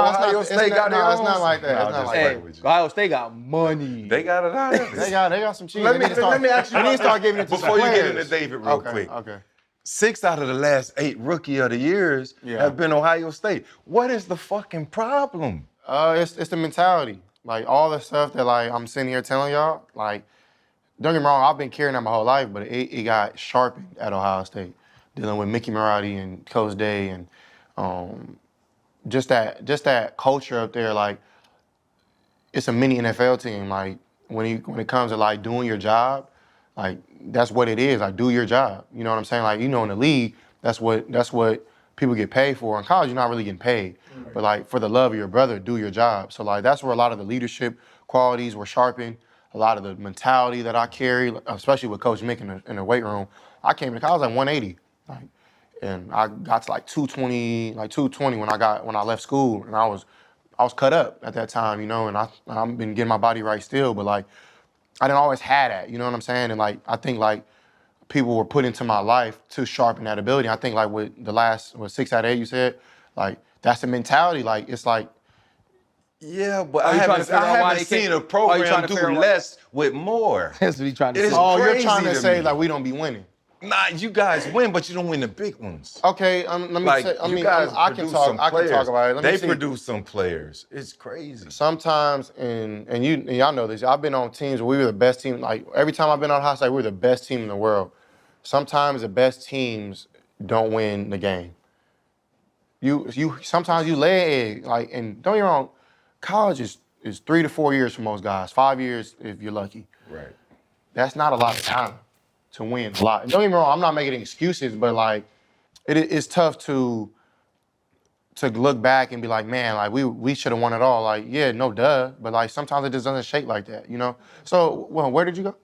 Ohio State got their own. It's not like that. No, it's not like that. Ohio State got money. They got it out of They got some cheese. Let me ask you. They need to start giving it to before some you get players. into David real quick. Okay. 6 out of the last 8 rookie of the years have been Ohio State. What is the fucking problem? It's the mentality. Like, all the stuff that, like, I'm sitting here telling y'all, like, don't get me wrong, I've been carrying that my whole life, but it got sharpened at Ohio State, dealing with Mickey Marotti and Coach Day, and just that culture up there. Like, it's a mini NFL team. Like, when it comes to, like, doing your job, like, that's what it is. Like, do your job. You know what I'm saying? Like, in the league, that's what people get paid for. In college, you're not really getting paid. Right. But, like, for the love of your brother, do your job. So, like, that's where a lot of the leadership qualities were sharpened. A lot of the mentality that I carry, especially with Coach Mick in the weight room. I came to college like 180, and I got to like 220 when I left school, and I was cut up at that time, and I've been getting my body right still, but like I didn't always have that, you know what I'm saying? And like I think like people were put into my life to sharpen that ability. I think like with the last 6 out of 8 you said, Like that's the mentality. Like it's like Yeah, but Are I you trying to haven't, figure I out why haven't they seen can't- a are you program trying to do figure out why- less with more. That's what he's trying to It say. is oh, you're crazy trying to to say me. like we don't be winning. Nah, you guys win, but you don't win the big ones. Okay, let me Like say. you guys I can produce talk. some I can players. talk about it. Let me They see. produce some players. It's crazy. Sometimes, and y'all know this. I've been on teams where we were the best team. Like every time I've been on hot side, we're the best team in the world. Sometimes the best teams don't win the game. You sometimes you lay an egg. Like, and don't get me wrong, college is 3 to 4 years for most guys. 5 years if you're lucky. Right. That's not a lot of time to win a lot. And don't get me wrong, I'm not making excuses, but like it's tough to look back and be like, man, like we should have won it all. Like, yeah, no duh. But like sometimes it just doesn't shake like that, you know? So, well, where did you go?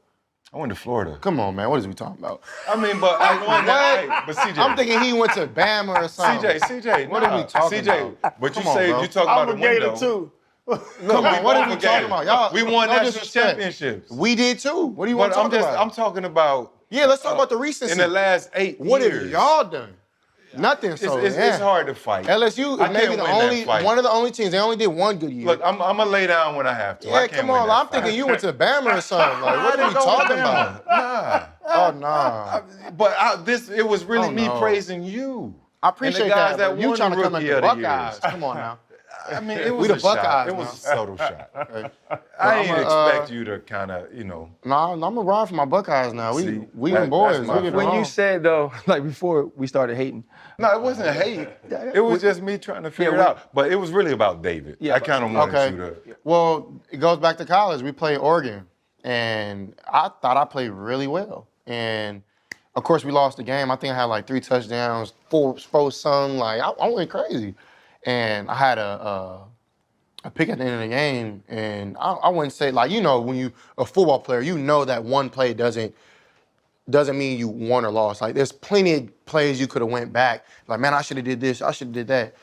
I went to Florida. Come on, man. What is we talking about? I mean, but I won that. Hey, but CJ, I'm thinking he went to Bama or something. CJ, What are we talking CJ, about? but you Come on, say bro. you talk about I'm the a Gator window. too. Come on, what are we talking about? Y'all, We won no national disrespect. championships. We did too. What do you want But to talk about? I'm talking about Yeah, let's talk about the recency. in the last 8 What years. have y'all done? Nothing. So It's hard to fight. LSU I is maybe can't the win that only fight. one of the only teams. They only did one good year. Look, I'm gonna lay down when I have to. I yeah, can't come win on. that I'm fight. thinking you went to Bama or something. Like, what I are we didn't go to talking Bama. about? Nah. Oh no. But it was really Oh, me no. praising you. I appreciate and the guys that. But you won trying the to come at Rookie the of the Buckeyes? Years. Come on now. I mean, it was We the a shot. Buckeyes It was now. a subtle shot. Okay. I didn't I'ma, expect you to kind of, Nah, I'm gonna ride for my Buckeyes now. We See, we that- them boys. that's my We get When you along. said though, like before we started hating, No, it wasn't hate. It was just me trying to figure it out. But it was really about David. Yeah, I kind of wanted Okay. you to. Well, it goes back to college. We played Oregon, and I thought I played really well. And of course, we lost the game. I think I had like 3 touchdowns, four some. Like I went crazy, and I had a pick at the end of the game. And I wouldn't say like when you a football player, you know that one play doesn't mean you won or lost. Like there's plenty of plays you could have went back. Like man, I should have did this. I should have did that.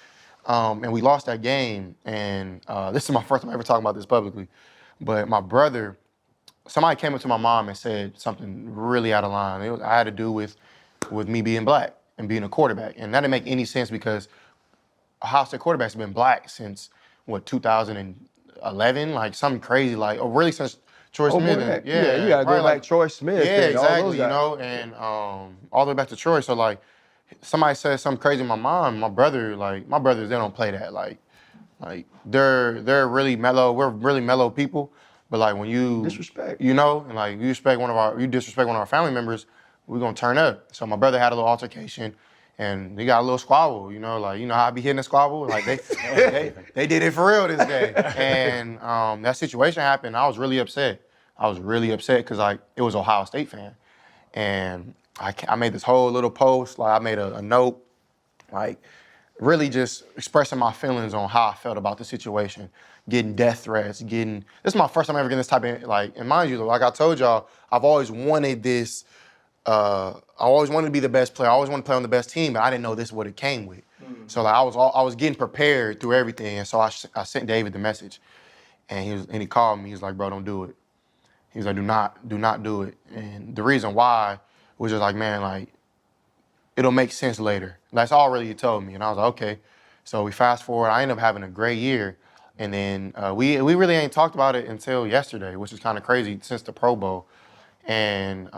And we lost that game. And this is my first time ever talking about this publicly. But my brother, somebody came up to my mom and said something really out of line. I had to do with me being black and being a quarterback. And that didn't make any sense because Ohio State quarterbacks have been black since, 2011? Like something crazy, like, or really since Troy Smith. boy, And, yeah, you gotta go probably back Troy Smith. Yeah, and all those exactly, guys. and all the way back to Troy. So, like, somebody said something crazy to my mom, my brothers, they don't play that. Like they're really mellow. We're really mellow people. But like when you Disrespect. and like you disrespect one of our family members, we're gonna turn up. So my brother had a little altercation, and he got a little squabble. How I be hitting a squabble. Like they did it for real this day, and that situation happened. I was really upset. Because like it was Ohio State fan, and I made this whole little post. Like I made a note, like really just expressing my feelings on how I felt about the situation, getting death threats, this is my first time ever getting this type of, like, and mind you, like I told y'all, I've always wanted this, I always wanted to be the best player, I always wanted to play on the best team, but I didn't know this is what it came with. So like I was getting prepared through everything, and so I sent David the message, and he called me, he was like, bro, don't do it. He was like, do not do it. And the reason why was just like, man, like, it'll make sense later. That's all really he told me. And I was like, okay. So we fast forward, I ended up having a great year. And then we really ain't talked about it until yesterday, which is kind of crazy since the Pro Bowl. And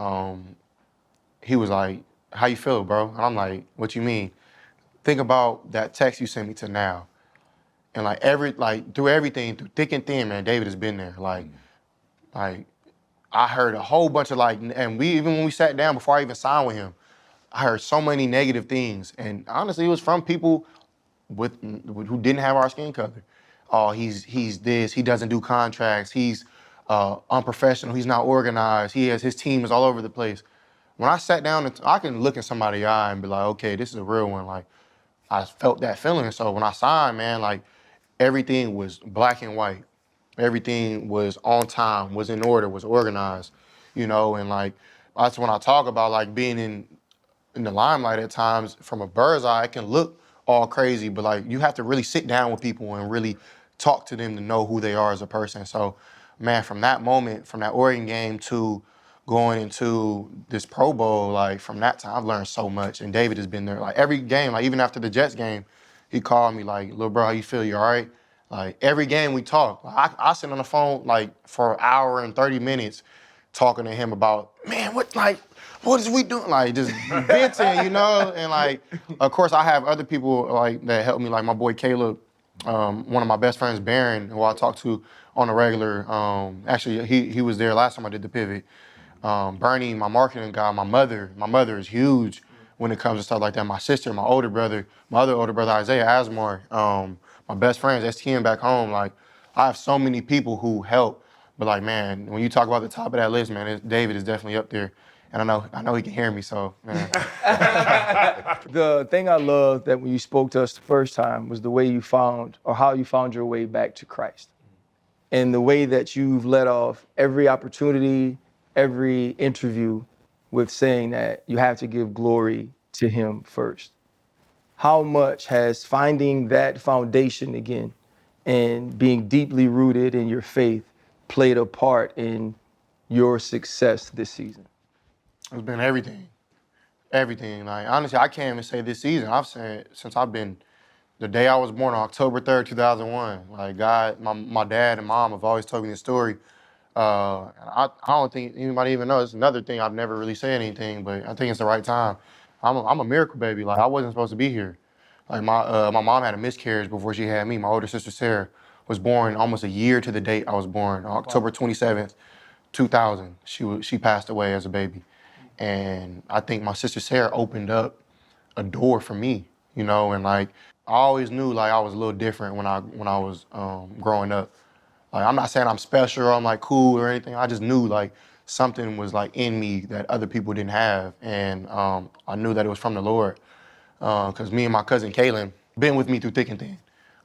he was like, how you feel, bro? And I'm like, what you mean? Think about that text you sent me to now. And through everything, through thick and thin, man, David has been there. Like I heard a whole bunch of and even when we sat down before I even signed with him, I heard so many negative things, and honestly, it was from people who didn't have our skin color. Oh, he's this. He doesn't do contracts. He's unprofessional. He's not organized. His team is all over the place. When I sat down, I can look in somebody's eye and be like, okay, this is a real one. Like I felt that feeling. So when I signed, man, like everything was black and white. Everything was on time, was in order, was organized, and like that's when I talk about like being in the limelight at times from a bird's eye, it can look all crazy, but like you have to really sit down with people and really talk to them to know who they are as a person. So, man, from that moment, from that Oregon game to going into this Pro Bowl, like from that time, I've learned so much. And David has been there, like every game, like even after the Jets game, He called me like, little bro, how you feel? You all right? Like every game we talk. I sit on the phone like for an hour and 30 minutes talking to him about, man, what is we doing? Like just venting, you know? And like, of course I have other people like that help me, like my boy Caleb, one of my best friends, Barron, who I talk to on a regular. Actually, he was there last time I did the pivot. Bernie, my marketing guy, my mother is huge when it comes to stuff like that. My sister, my older brother, my other older brother, Isaiah Asmar, my best friends, STM back home. Like, I have so many people who help. But like, man, when you talk about the top of that list, man, David is definitely up there. And I know he can hear me, so, man. The thing I loved that when you spoke to us the first time was the way you found, or how you found your way back to Christ. And the way that you've let off every opportunity, every interview with saying that you have to give glory to him first. How much has finding that foundation again and being deeply rooted in your faith played a part in your success this season? It's been everything. Everything. Like, honestly, I can't even say this season. I've said since I've been, the day I was born on October 3rd, 2001, like God, my dad and mom have always told me this story. And I don't think anybody even knows. It's another thing I've never really said anything, but I think it's the right time. I'm a miracle baby. Like, I wasn't supposed to be here. Like, my mom had a miscarriage before she had me. My older sister, Sarah, was born almost a year to the date I was born, October 27th, 2000. She passed away as a baby. And I think my sister Sarah opened up a door for me, you know, and like I always knew like I was a little different when I was growing up. Like, I'm not saying I'm special or I'm like cool or anything. I just knew like something was like in me that other people didn't have, and I knew that it was from the Lord. Because me and my cousin Kaylin been with me through thick and thin.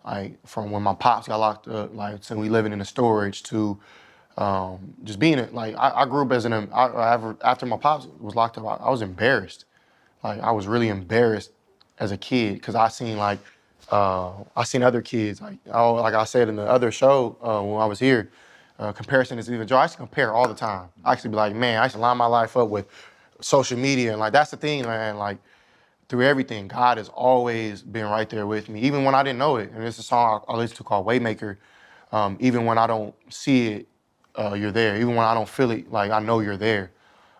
Like from when my pops got locked up, like to we living in the storage to just being it. Like I grew up as after my pops was locked up, I was embarrassed. Like I was really embarrassed as a kid because I seen other kids like I said in the other show when I was here. Comparison is even joy. I used to compare all the time. I used to be like, man, I used to line my life up with social media, and like that's the thing, man. Like through everything, God has always been right there with me, even when I didn't know it. And there's a song I listen to called Waymaker. Even when I don't see it, you're there. Even when I don't feel it, like I know you're there.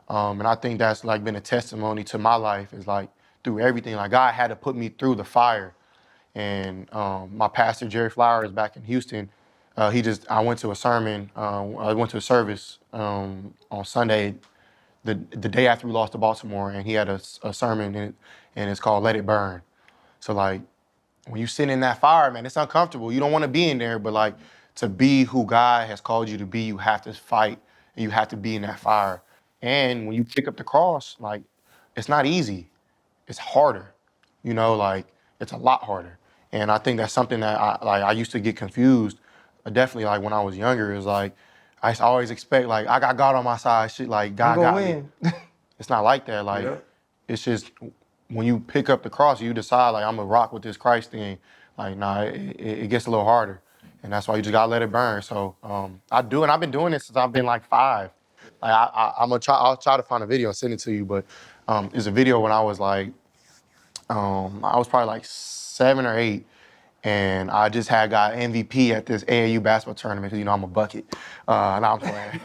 And I think that's like been a testimony to my life, is like through everything. Like God had to put me through the fire. And my pastor, Jerry Flowers, back in Houston, I went to a sermon, I went to a service on Sunday, the day after we lost to Baltimore, and he had a sermon in it, and it's called Let It Burn. So like, when you sit in that fire, man, it's uncomfortable. You don't want to be in there, but like to be who God has called you to be, you have to fight and you have to be in that fire. And when you pick up the cross, like it's not easy. It's harder, you know, like it's a lot harder. And I think that's something that I used to get confused. Definitely like when I was younger, is like, I used to always expect like, I got God on my side, shit, like God got me. It's not like that. Like, It's just, when you pick up the cross, you decide like, I'm gonna rock with this Christ thing. Like, nah, it gets a little harder. And that's why you just gotta let it burn. So I do, and I've been doing this since I've been like 5. Like I'll try to find a video and send it to you, but it's a video when I was like, I was probably like 7 or 8, and I just had got MVP at this AAU basketball tournament because, you know, I'm a bucket. No, I'm playing.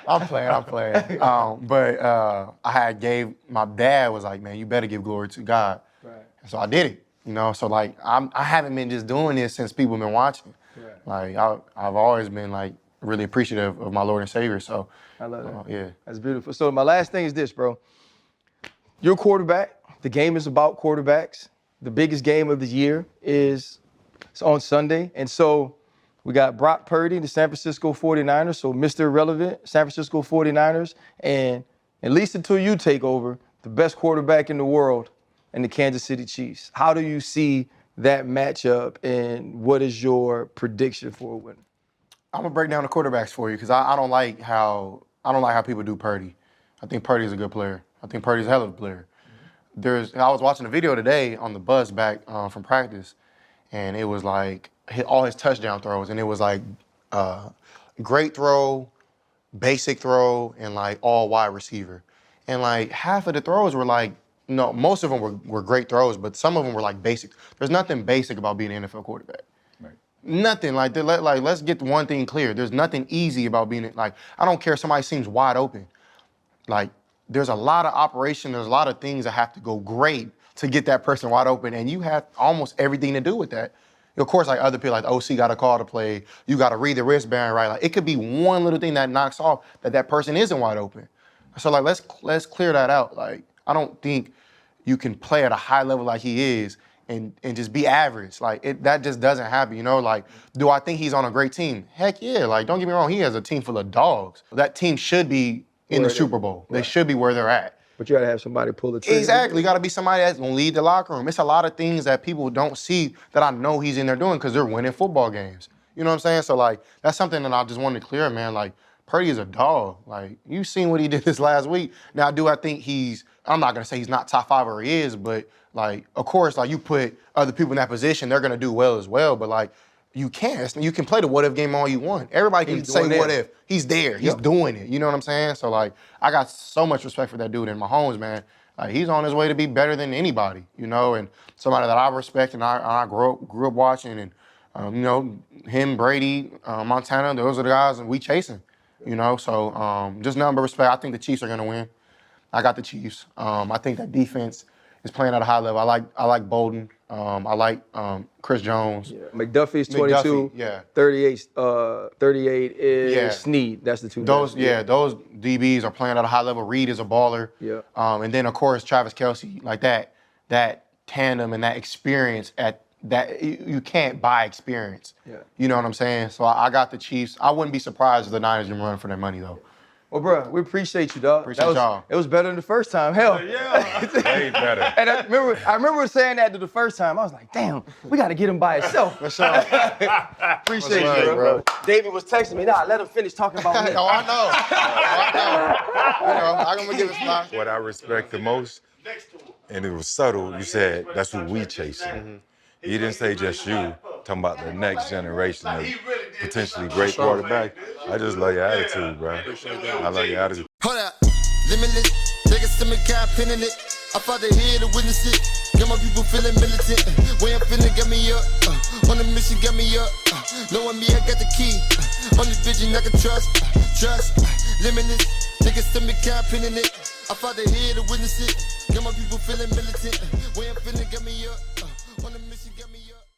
I'm playing. But I my dad was like, man, you better give glory to God. Right. So I did it, you know? So like, I haven't been just doing this since people have been watching. Right. Like I've always been like really appreciative of my Lord and Savior, so. I love that. Yeah. That's beautiful. So my last thing is this, bro. You're a quarterback. The game is about quarterbacks. The biggest game of the year is on Sunday. And so we got Brock Purdy, the San Francisco 49ers, so Mr. Irrelevant, San Francisco 49ers, and at least until you take over, the best quarterback in the world and the Kansas City Chiefs. How do you see that matchup, and what is your prediction for a winner? I'm gonna break down the quarterbacks for you because I don't like how people do Purdy. I think Purdy is a good player. I think Purdy's a hell of a player. I was watching a video today on the bus back from practice, and it was like all his touchdown throws, and it was like great throw, basic throw, and like all wide receiver. And like half of the throws were like no, most of them were great throws, but some of them were like basic. There's nothing basic about being an NFL quarterback. Right. Nothing like that. Let's get one thing clear. There's nothing easy about being like. I don't care if somebody seems wide open. Like there's a lot of operation. There's a lot of things that have to go great to get that person wide open, and you have almost everything to do with that. Of course, like other people, like the OC got a call to play. You got to read the wristband right. Like it could be one little thing that knocks off that person isn't wide open. So like let's clear that out. Like I don't think you can play at a high level like he is and just be average. Like that just doesn't happen. You know. Like do I think he's on a great team? Heck yeah. Like don't get me wrong. He has a team full of dogs. That team should be in the Super Bowl. They should be where they're at. But you got to have somebody pull the trigger. Exactly. You got to be somebody that's going to lead the locker room. It's a lot of things that people don't see that I know he's in there doing because they're winning football games. You know what I'm saying? So, like, that's something that I just wanted to clear, man. Like, Purdy is a dog. Like, you seen what he did this last week. Now, I think I'm not going to say he's not top 5 or he is, but, like, of course, like, you put other people in that position, they're going to do well as well. But, like, you can't. You can play the what if game all you want. Everybody can say what if. He's there. He's doing it. You know what I'm saying? So, like, I got so much respect for that dude. And Mahomes, man, like, he's on his way to be better than anybody, you know, and somebody that I respect and I grew up watching. And, you know, him, Brady, Montana, those are the guys that we chasing, you know. So, just nothing but respect. I think the Chiefs are going to win. I got the Chiefs. I think that defense is playing at a high level. I like Bolden. I like Chris Jones. Yeah. McDuffie's 22. Yeah. 38 is Snead. That's the two. Those DBs are playing at a high level. Reed is a baller. Yeah. And then of course Travis Kelce, like that tandem and that experience you can't buy experience. Yeah. You know what I'm saying? So I got the Chiefs. I wouldn't be surprised if the Niners didn't run for their money though. Well, bro, we appreciate you, dog. Appreciate y'all. It was better than the first time. Hell. Yeah. Way better. And I remember saying that to the first time. I was like, damn, we got to get him by himself. What's up? Appreciate What's you, up, bro. bro? David was texting me. Nah, let him finish talking about me. Oh, I know. You know, I'm gonna give it a spot. What I respect the most, and it was subtle, you said that's who we chasing. You didn't say just you, talking about the next generation of potentially great quarterback. I just love your attitude, bro. I love your attitude. Hold up, limitless. Niggas to me, got pin in it. I fought the head to witness it. Get my people feeling militant. Way I'm feeling, get me up. On the mission, get me up. Knowing me, I got the key. Only vision I can trust. Limitless. Niggas to me, got pin in it. I fought the head to witness it. Get my people feeling militant. Way I'm feeling, get me up. On the mission, get me up.